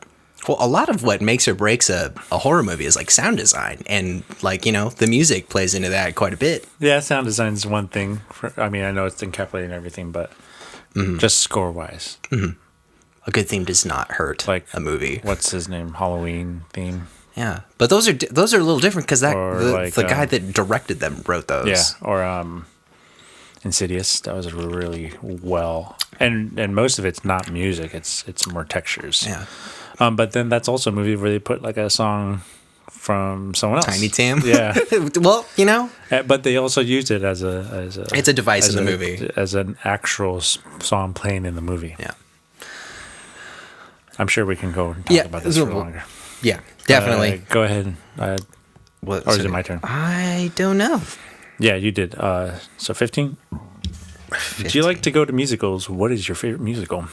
well, a lot of what makes or breaks a horror movie is like sound design, and like the music plays into that quite a bit. Yeah, sound design is one thing. I mean, I know it's encapsulating everything, but just score wise, a good theme does not hurt like a movie. What's his name? Halloween theme. Yeah, but those are a little different because the guy that directed them wrote those. Yeah, or Insidious. That was really well, and most of it's not music. It's more textures. Yeah. But then that's also a movie where they put like a song from someone else. Tiny Tim. Yeah. Well, but they also used it as a. It's a device in the movie. As an actual song playing in the movie. Yeah. I'm sure we can go and talk about this for longer. Yeah, definitely. Go ahead. Or is it my turn? I don't know. Yeah, you did. So 15? Do you like to go to musicals? What is your favorite musical?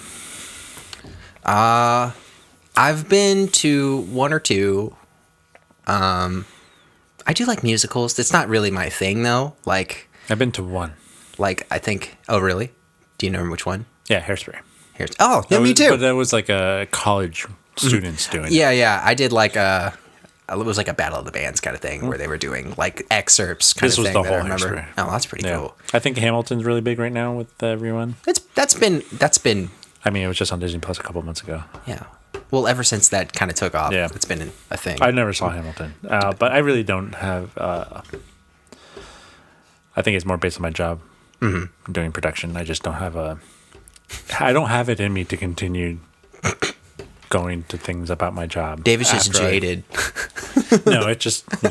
I've been to one or two. I do like musicals. It's not really my thing, though. Like I've been to one. Like, I think... Oh, really? Do you know which one? Yeah, Hairspray. Oh, yeah, me too. But that was like a college students doing it. Yeah. I did like it was like a Battle of the Bands kind of thing where they were doing like excerpts kind of thing. This was the whole Hairspray. Oh, that's pretty cool. I think Hamilton's really big right now with everyone. That's been... I mean, it was just on Disney Plus a couple months ago. Yeah. Well, ever since that kind of took off, it's been a thing. I never saw Hamilton, but I really don't have... I think it's more based on my job doing production. I just don't have I don't have it in me to continue going to things about my job. David's just jaded. No, you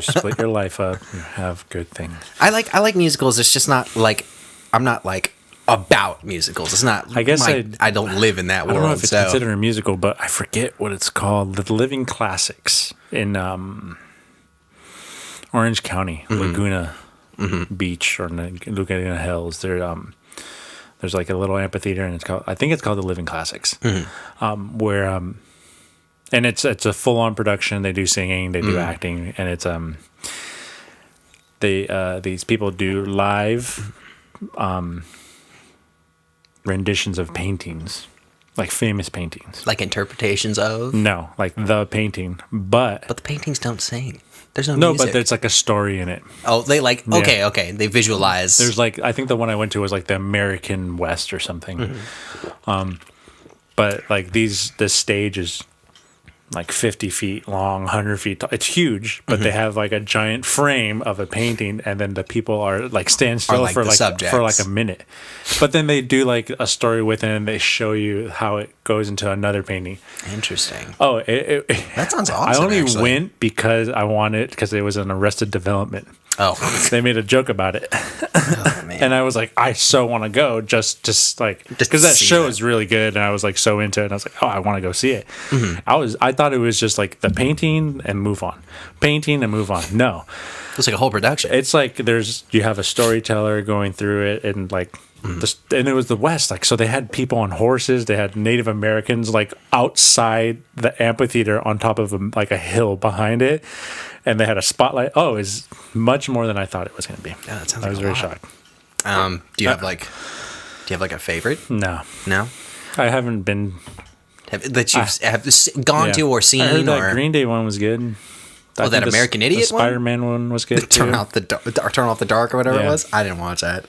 split your life up. You have good things. I like musicals. It's just not like I'm not like about musicals. It's not. I guess I don't live in that world. I don't know if it's considered a musical, but I forget what it's called. The Living Classics in Orange County, Laguna Beach or Laguna Hills. There's like a little amphitheater, and I think it's called the Living Classics, where and it's a full on production. They do singing, they do acting, and it's these people do live renditions of paintings, like famous paintings, like interpretations of. No, like the painting, but the paintings don't sing. There's no music. But there's like a story in it. Oh, they like okay. They visualize. There's like I think the one I went to was like the American West or something. But like this stage is like 50 feet long, 100 feet tall. It's huge, but they have like a giant frame of a painting, and then the people are like stand still for like a minute. But then they do like a story with it, and they show you how it goes into another painting. Interesting. Oh, that sounds awesome. I only went because I wanted because it was an Arrested Development. Oh, They made a joke about it. oh man. And I was like, I so want to go just like, because that see show that. is really good. And I was like so into it. And I was like, oh, I want to go see it. Mm-hmm. I thought it was just like the painting and move on, painting and move on. No, It's like a whole production. it's like you have a storyteller going through it, and like and it was the West, like, so they had people on horses, they had Native Americans like outside the amphitheater on top of like a hill behind it, and they had a spotlight. Oh, it was much more than I thought it was going to be. Yeah, that sounds I like was a very lot. shocked. Do you have like a favorite? No, No, I haven't been. that you've gone Yeah. to or seen, I heard that or Green Day one was good. I that think American Idiot the one? Spider-Man one was good too. turn off the dark or whatever it Yeah. was. I didn't watch that.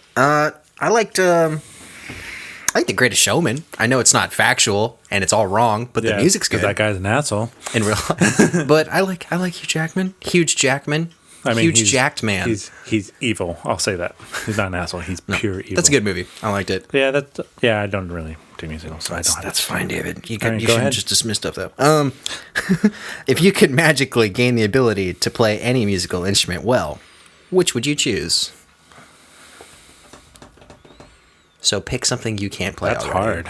I liked The Greatest Showman. I know it's not factual and it's all wrong, but the music's 'cause good that guy's an asshole. in real life. But I like Hugh Jackman. Huge Jackman. I mean, Huge he's- jacked man. He's evil. I'll say that. He's not an asshole. He's pure evil. That's a good movie. I liked it. Yeah, I don't really do musicals, so I don't have That's fine, David. You All right, go shouldn't ahead. just dismiss stuff though. If you could magically gain the ability to play any musical instrument well, which would you choose? So pick something you can't play. That's already.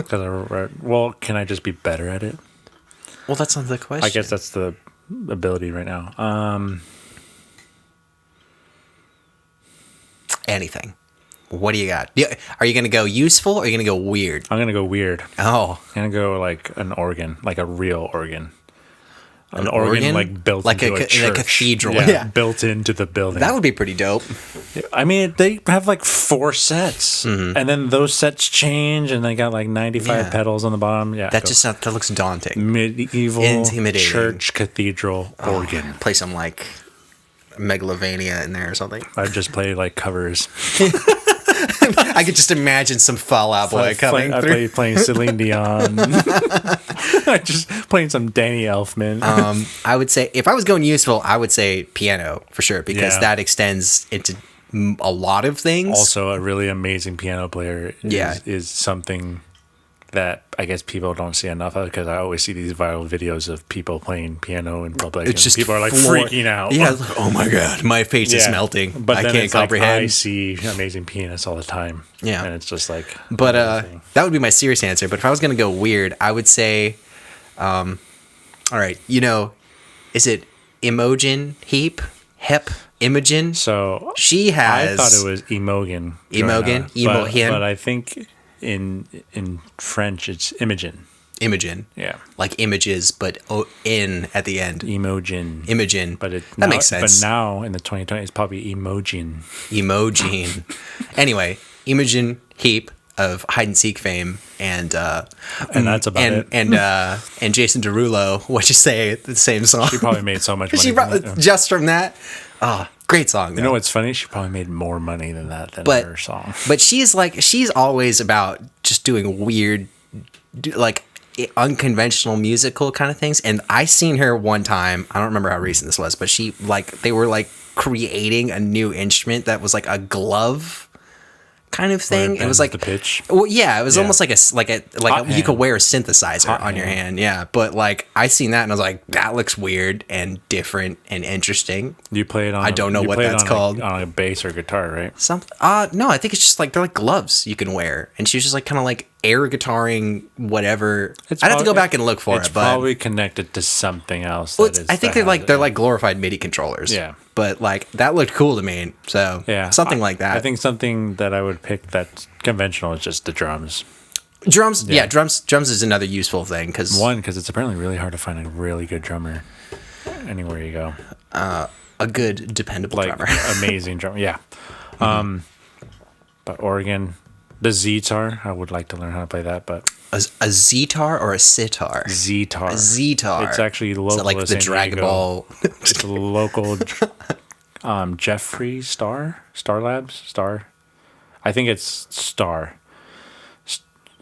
hard. Well, can I just be better at it? Well, that's not the question. I guess that's the ability right now. Anything. What do you got? Are you going to go useful or are you going to go weird? I'm gonna go weird. Oh, I'm gonna go like an organ, like a real organ. An organ? like built Like into a a church. cathedral, Yeah, yeah. built into the building. that would be pretty dope. I mean, they have like 4 sets, Mm-hmm. and then those sets change, and they got like 95 Yeah. pedals on the bottom. Yeah, That looks daunting. medieval Intimidating. church cathedral organ. Play some like Megalovania in there or something. I just play like covers. I could just imagine some Fall Out Boy coming through. Playing Celine Dion. I just playing some Danny Elfman. I would say if I was going useful, I would say piano for sure because Yeah. that extends into a lot of things. Also, a really amazing piano player is something that I guess people don't see enough of, because I always see these viral videos of people playing piano in public. It's just people are like floor- freaking out. Yeah, it's like, oh my god, my face is Yeah. melting. But I then can't it's like, comprehend. I see amazing pianists all the time. Yeah. And it's just like, But amazing. that would be my serious answer. But if I was gonna go weird, I would say, all right, is it Imogen Heap? Imogen? So She has. I thought it was Imogen. Imogen? Joanna, Imogen? But I think in French it's Imogen. Imogen. Yeah. Like images, but in at the end. Imogen. Imogen. But that makes sense. But now in the 2020s, it's probably Emojin. Emojin. Anyway, Imogen Heap of hide and seek fame, and that's about it. And Jason Derulo. What you say? The same song. She probably made so much money. She from probably that. just from that. Great song. You know what's funny? She probably made more money than that than But her song. But she's always about just doing weird, like unconventional musical kind of things. And I seen her one time. I don't remember how recent this was, but they were like creating a new instrument that was like a glove kind of thing. It was like the pitch. Well, yeah, it was Yeah. almost like Hot you could hand. wear a synthesizer Hot on your hand. hand. Yeah, but like I seen that and I was like, that looks weird and different and interesting. You play it on. I don't know you what play it that's on called. on a bass or guitar, right? No, I think it's just like they're like gloves you can wear, and she was just like kind of like air guitaring whatever. I'd have to go back and look for it's it, but probably connected to something else. well, that is, I think that they're has like it. glorified MIDI controllers. Yeah. but like that looked cool to me. So Yeah, something like that. I think something that I would pick that's conventional is just the drums. drums. Yeah, drums is another useful thing because Because it's apparently really hard to find a really good drummer anywhere you go. a good dependable Like drummer. amazing drummer. Yeah. But organ, the Zetar, I would like to learn how to play that, but a zetar or a sitar? Zetar. A zetar. It's actually local. Is that like to the San Dragon Diego. Ball? It's a local Jeffrey Star Labs. I think it's Star.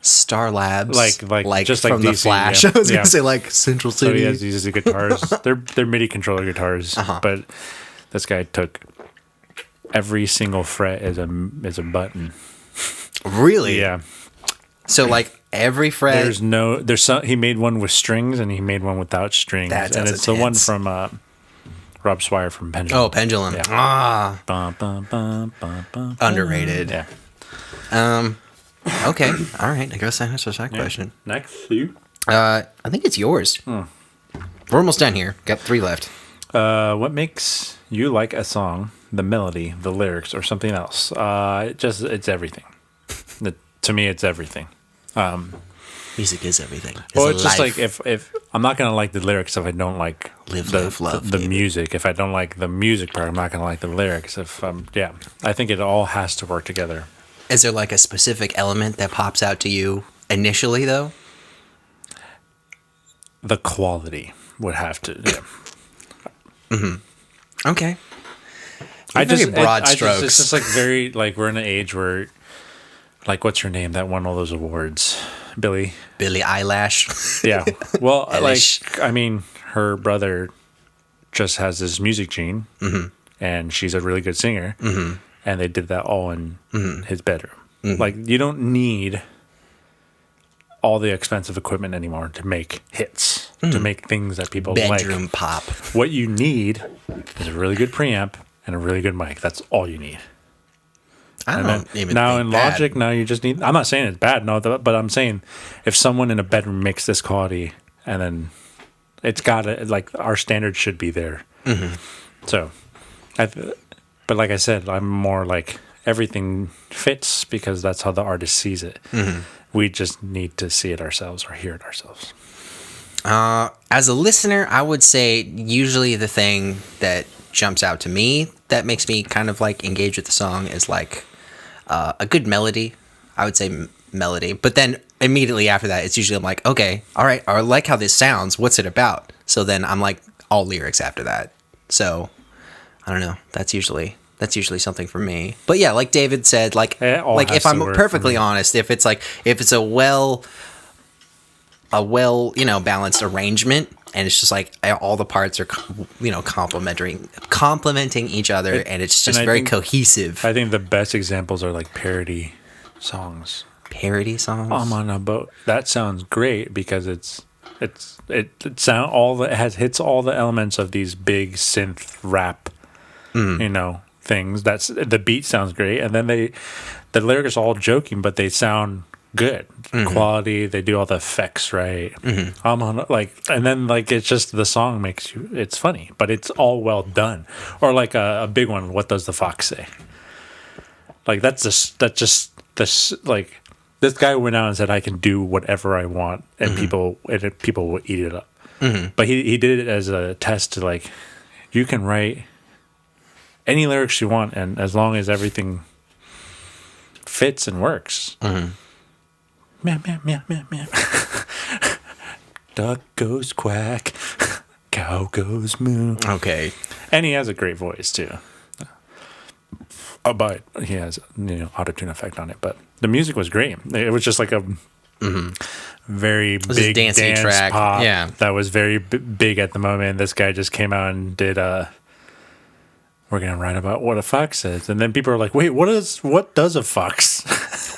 Star Labs, Like just like from the DC, Flash. yeah. I was Yeah. gonna say like Central So City. he has these guitars. They're MIDI controller guitars, Uh-huh. but this guy took every single fret as a button. Really? Yeah. So like every fret. He made one with strings and he made one without strings. That and sounds it's the one intense. from Rob Swire from Pendulum. Oh, Pendulum. Yeah. Ah, Bum, bum, bum, bum, bum, underrated. Yeah. Okay. All right. I guess that answers that question. Next, you. I think it's yours. We're almost done here. Got 3 left. What makes you like a song? The melody, the lyrics, or something else? It's everything. To me, it's everything. Music is everything. Well, it's just like if I'm not gonna like the lyrics if I don't like Live, laugh, love, the David. music. If I don't like the music part, I'm not gonna like the lyrics. I think it all has to work together. Is there like a specific element that pops out to you initially, though? The quality would have to. Yeah. Okay. Broad strokes. It's just like very like we're in an age where, like, what's her name that won all those awards? Billie Eyelash. Yeah. Well, Eilish. like, I mean, her brother just has this music gene, and she's a really good singer, and they did that all in his bedroom. Like, you don't need all the expensive equipment anymore to make hits, to make things that people Bedroom like. pop. What you need is a really good preamp and a really good mic. That's all you need. I don't even now think in that. Logic, now you just need. I'm not saying it's bad, no, but I'm saying if someone in a bedroom makes this quality, and then it's got to, like, our standards should be there. So, but like I said, I'm more like everything fits because that's how the artist sees it. We just need to see it ourselves or hear it ourselves. As a listener, I would say usually the thing that jumps out to me that makes me kind of like engage with the song is like a good melody. I would say melody, but then immediately after that, it's usually I'm like, okay, all right, I like how this sounds. What's it about? So then I'm like all lyrics after that. So I don't know. That's usually something for me. But yeah, like David said, like if I'm perfectly honest, if it's a well balanced arrangement, and it's just like all the parts are complementing each other, and it's just very cohesive. I think the best examples are like parody songs. Parody songs. I'm on a boat. That sounds great because it hits all the elements of these big synth rap, things. That's the beat sounds great, and then the lyrics are all joking, but they sound good quality. They do all the effects right. I'm on and then like it's just the song makes you. It's funny, but it's all well done. Or like a big one. What does the fox say? Like that's just this like. This guy went out and said, "I can do whatever I want, and people will eat it up." But he did it as a test to like, you can write any lyrics you want, and as long as everything fits and works. Meow meow meow meow meow. Duck goes quack, cow goes moo. Okay, and he has a great voice too. But he has auto-tune effect on it, but the music was great. It was just like a very big dance track pop that was very big at the moment. This guy just came out and did we're gonna write about what a fox says, and then people are like, wait, what does a fox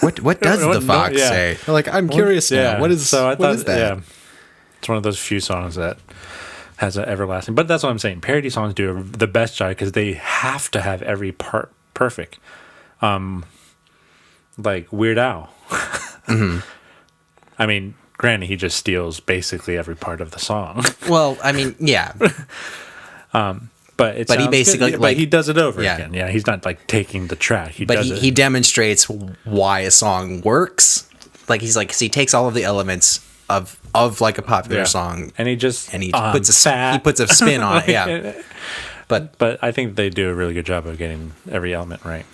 what does the fox say? They're like, I'm curious now. What is that? Yeah, it's one of those few songs that has an everlasting, but that's what I'm saying. Parody songs do the best job because they have to have every part perfect. Like Weird Al. I mean, granted, he just steals basically every part of the song. Well, I mean, yeah. But he basically but he does it over again. Yeah, he's not like taking the track. He demonstrates why a song works. Like he takes all of the elements of like a popular song, and he puts a spin on it. Yeah. But I think they do a really good job of getting every element right.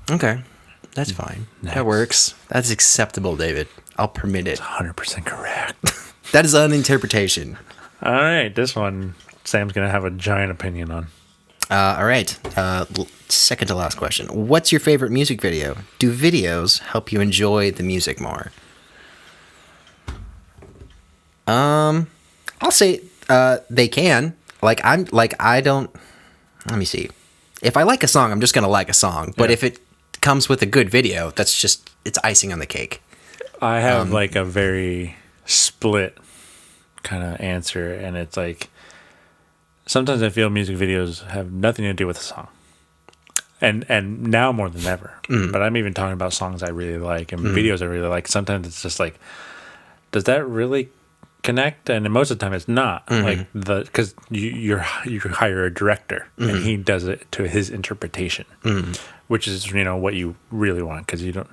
Okay. That's fine. Next. That works. That's acceptable, David. I'll permit it. 100% correct. That is an interpretation. All right. This one, Sam's going to have a giant opinion on. All right. Second to last question. What's your favorite music video? Do videos help you enjoy the music more? I'll say they can. I don't. Let me see. If I like a song, I'm just gonna like a song. But if it comes with a good video, it's icing on the cake. I have like a very split kind of answer, and it's like sometimes I feel music videos have nothing to do with the song. And now more than ever. But I'm even talking about songs I really like and videos I really like. Sometimes it's just like, does that really connect? And most of the time it's not. Like because you hire a director and he does it to his interpretation, which is what you really want, because you don't.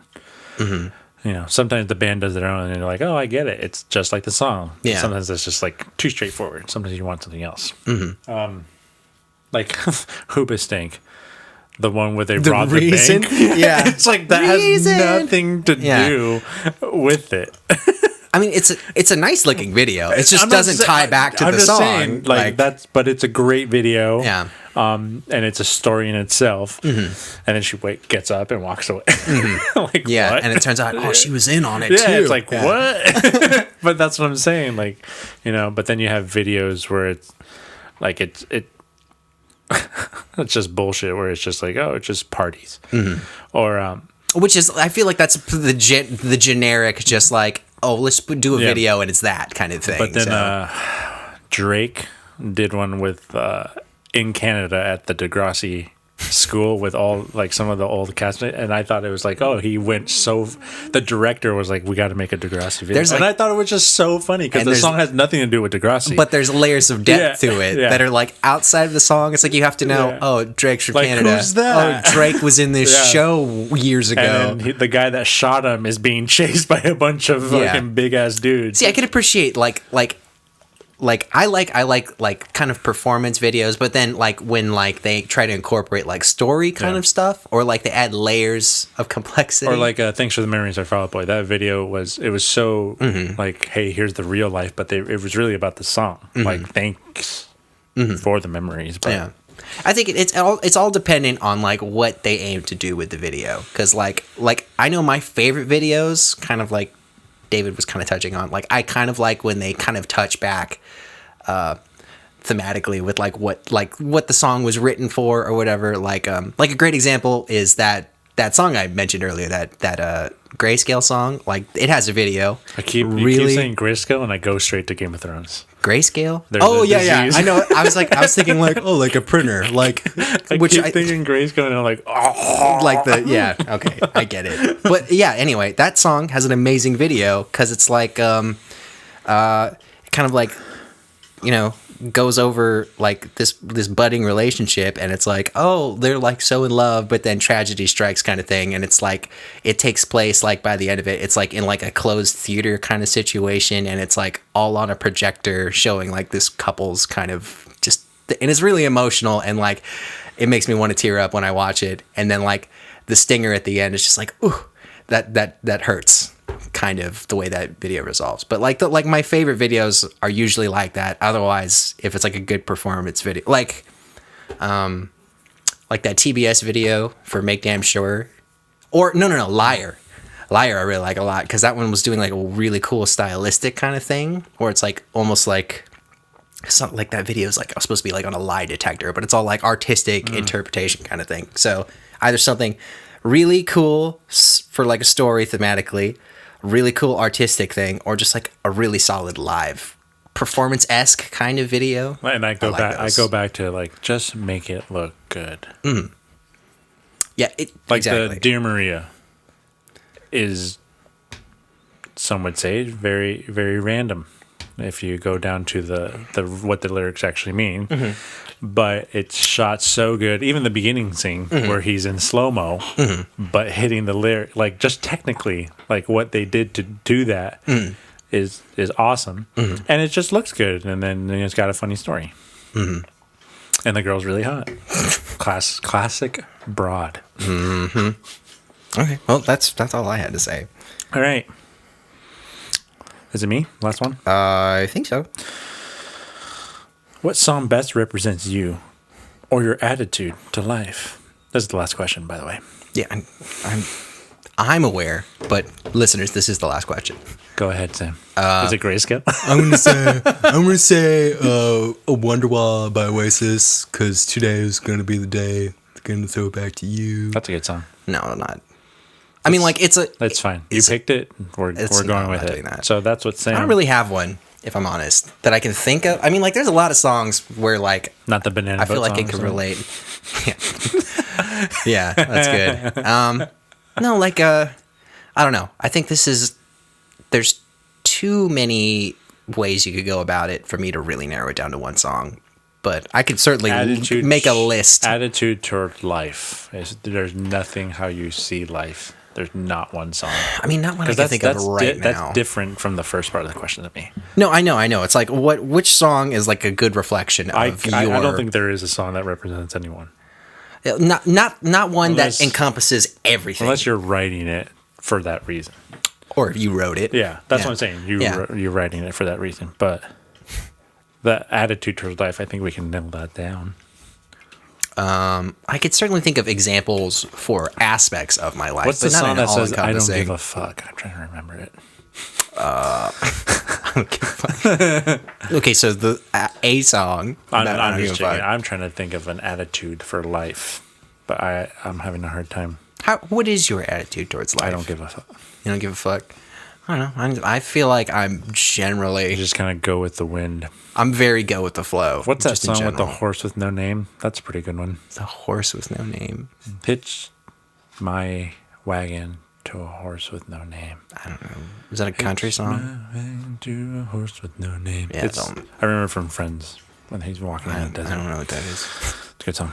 Sometimes the band does their own and you're like, oh, I get it. It's just like the song. Yeah. Sometimes it's just like too straightforward. Sometimes you want something else. Like Hoobastank. The one where they robbed the bank. Yeah. It's like that has nothing to do with it. I mean, it's a nice looking video. It just doesn't tie back to the song. Saying, but it's a great video. Yeah. And it's a story in itself. And then she gets up and walks away. Like, yeah. what? And it turns out, she was in on it too. Yeah, it's like, what? But that's what I'm saying. Like, but then you have videos where it's like, it's just bullshit, where it's just like, oh, it's just parties. Or, which is, I feel like that's the generic, just like, oh, let's do a video and it's that kind of thing. But then Drake did one with in Canada at the Degrassi school with all some of the old cast, and I thought it was like, oh, he went so. The director was like, we got to make a Degrassi video, and I thought it was just so funny because the song has nothing to do with Degrassi, but there's layers of depth to it that are like outside of the song. It's like you have to know, oh, Drake's from Canada. Who's that? Oh, Drake was in this show years ago. And then the guy that shot him is being chased by a bunch of fucking big ass dudes. See, I can appreciate like I like kind of performance videos, but then when they try to incorporate story kind of stuff, or they add layers of complexity, or Thanks for the Memories of Fall Out Boy. That video was so hey, here's the real life, but it was really about the song. Thanks for the memories. But I think it's all dependent on what they aim to do with the video, because I know my favorite videos, kind of like David was kind of touching on, I kind of like when they kind of touch back thematically with what the song was written for or whatever. Like a great example is that song I mentioned earlier, that Grayscale song. It has a video. You keep saying Grayscale and I go straight to Game of Thrones. Grayscale? Yeah. I know. I was thinking like a printer, thinking Grayscale, and I'm like, oh, okay, I get it. But yeah, anyway, that song has an amazing video because it's kind of goes over this budding relationship, and it's oh, they're so in love, but then tragedy strikes kind of thing, and it's it takes place by the end of it, it's in a closed theater kind of situation, and it's all on a projector showing this couple's kind of just, and it's really emotional, and it makes me want to tear up when I watch it, and then the stinger at the end is just ooh, that hurts, kind of the way that video resolves. But my favorite videos are usually like that. Otherwise, if it's a good performance video, like that TBS video for Make Damn Sure, or no, Liar I really like a lot, because that one was doing a really cool stylistic kind of thing, where it's almost something that video is supposed to be on a lie detector, but it's all artistic interpretation kind of thing. So either something really cool for a story thematically, really cool artistic thing, or just a really solid live performance-esque kind of video. And I go back to just make it look good. Yeah, exactly. The Dear Maria is, some would say, very, very random if you go down to the what the lyrics actually mean. But it's shot so good. Even the beginning scene where he's in slow-mo, but hitting the lyric, just technically, what they did to do that is awesome. And it just looks good. And then it's got a funny story. And the girl's really hot. Classic broad. Okay, well, that's all I had to say. All right. Is it me? Last one? I think so. What song best represents you or your attitude to life? This is the last question, by the way. Yeah, I'm aware, but listeners, this is the last question. Go ahead, Sam. Is it Grayscale? I'm gonna say a Wonderwall by Oasis, because today is gonna be the day. I'm gonna throw it back to you. That's a good song. No, not. It's a. That's fine. You picked it. We're going with it. So that's what Sam. I don't really have one. if I'm honest, that I can think of. I mean, like, there's a lot of songs where, like, Not the banana. I feel Boat like it song, could so- relate. Yeah, that's good. No, like, I don't know. I think there's too many ways you could go about it for me to really narrow it down to one song. But I could certainly make a list. Attitude toward life. There's nothing how you see life. There's not one song. I mean, not one I can think of right now. That's different from the first part of the question to me. No, I know. It's like, which song is like a good reflection of your... I don't think there is a song that represents anyone. Not one that encompasses everything. Unless you're writing it for that reason. Or if you wrote it. Yeah, that's what I'm saying. You're writing it for that reason. But the attitude towards life, I think we can nail that down. I could certainly think of examples for aspects of my life. What's the song that says "I don't give a a fuck"? I'm trying to remember it. Okay, so the a song. I'm just checking. I'm trying to think of an attitude for life, but I'm having a hard time. What is your attitude towards life? I don't give a fuck. You don't give a fuck. I don't know. I feel like I'm generally. You just kind of go with the wind. I'm very go with the flow. What's that just in song with the general. horse with no name? That's a pretty good one. The horse with no name. Hitch my wagon to a horse with no name. I don't know. Is that a country song? My wagon to a horse with no name. Yeah, I remember from Friends when he's walking in the desert. I don't know what that is. It's a good song.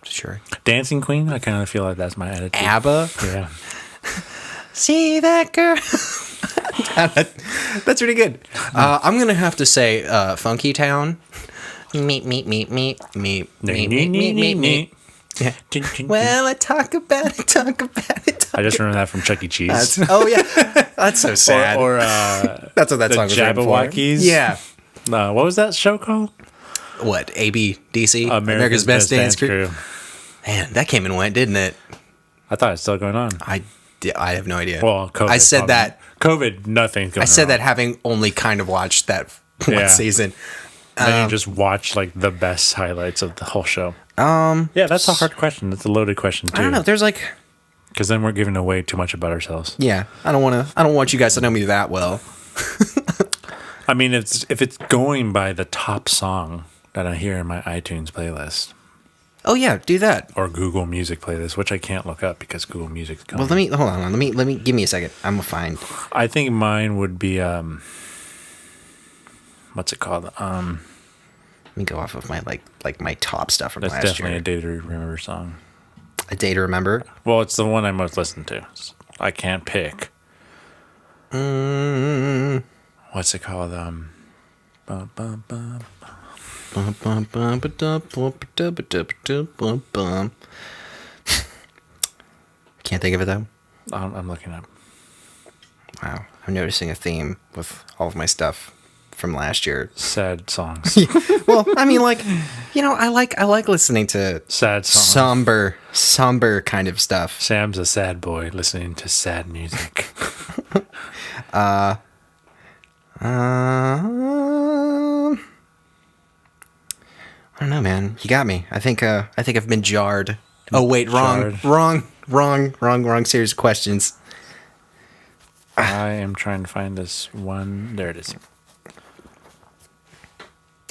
Sure. Dancing Queen. I kind of feel like that's my attitude. ABBA. Yeah. See that girl? That's pretty good. I'm gonna have to say, Funky Town. Meet. Yeah. Well, I talk about it. I just remember that from Chuck E. Cheese. Oh yeah, that's so sad. Or that's what that the song was written for. Jabberwockies. Yeah. What was that show called? What? ABDC? America's Best Dance Crew. Man, that came and went, didn't it? I thought it's still going on. I have no idea. Well, COVID. I said probably. that. COVID, nothing's going on. I said that having only kind of watched that one season. Then you just watch like the best highlights of the whole show. Yeah, that's a hard question. That's a loaded question too. I don't know. There's like, because then we're giving away too much about ourselves. yeah, I don't want you guys to know me that well. I mean, if it's going by the top song that I hear in my iTunes playlist Oh yeah, do that. or Google Music playlist, which I can't look up because Google Music's gone. Well, hold on. Let me give me a second. I'm gonna find. I think mine would be what's it called? Let me go off of my like my top stuff from That's last definitely year. a Day to Remember song. A Day to Remember. Well, it's the one I most listen to. I can't pick. What's it called? Bum, bum, bum. Can't think of it though. I'm looking up. Wow, I'm noticing a theme with all of my stuff from last year. Sad songs. Well, I mean, like, you know, I like listening to Sad songs. somber kind of stuff. Sam's a sad boy listening to sad music. I don't know, man. You got me. I think I've been jarred. Oh wait, wrong series of questions. I am trying to find this one. There it is.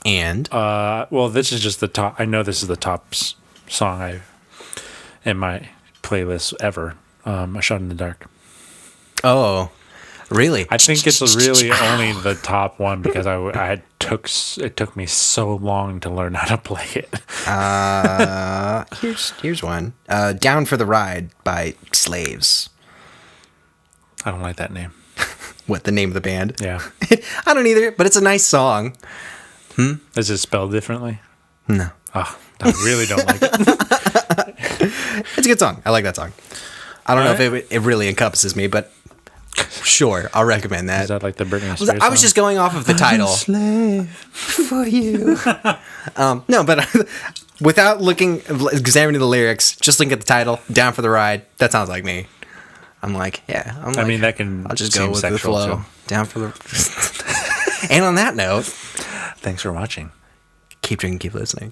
And Well, this is just the top. I know this is the top song in my playlist ever. A Shot in the Dark. oh, really? I think it's really only the top one because it took me so long to learn how to play it. Here's one. Down for the Ride by Slaves. I don't like that name. What, the name of the band? Yeah. I don't either, but it's a nice song. Is it spelled differently? No. Oh, I really don't like it. It's a good song. I like that song. I don't know if it really encompasses me, but sure, I'll recommend that. Is that like the Britney Spears I was song? just going off of the title. Slave. For you. No, but without examining the lyrics, just looking at the title, Down for the Ride, that sounds like me. I'm like, yeah. I mean, that can I'll just seem go with the sexual, flow. too. Down for the... And on that note, Thanks for watching. keep drinking, keep listening.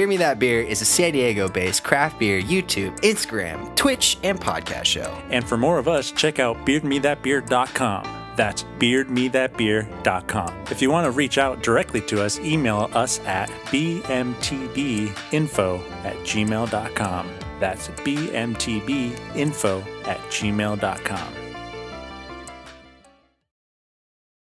Beer Me That Beer is a San Diego-based craft beer YouTube, Instagram, Twitch, and podcast show. And for more of us, check out beardmethatbeer.com. That's beardmethatbeer.com. If you want to reach out directly to us, email us at bmtbinfo@gmail.com. That's bmtbinfo@gmail.com.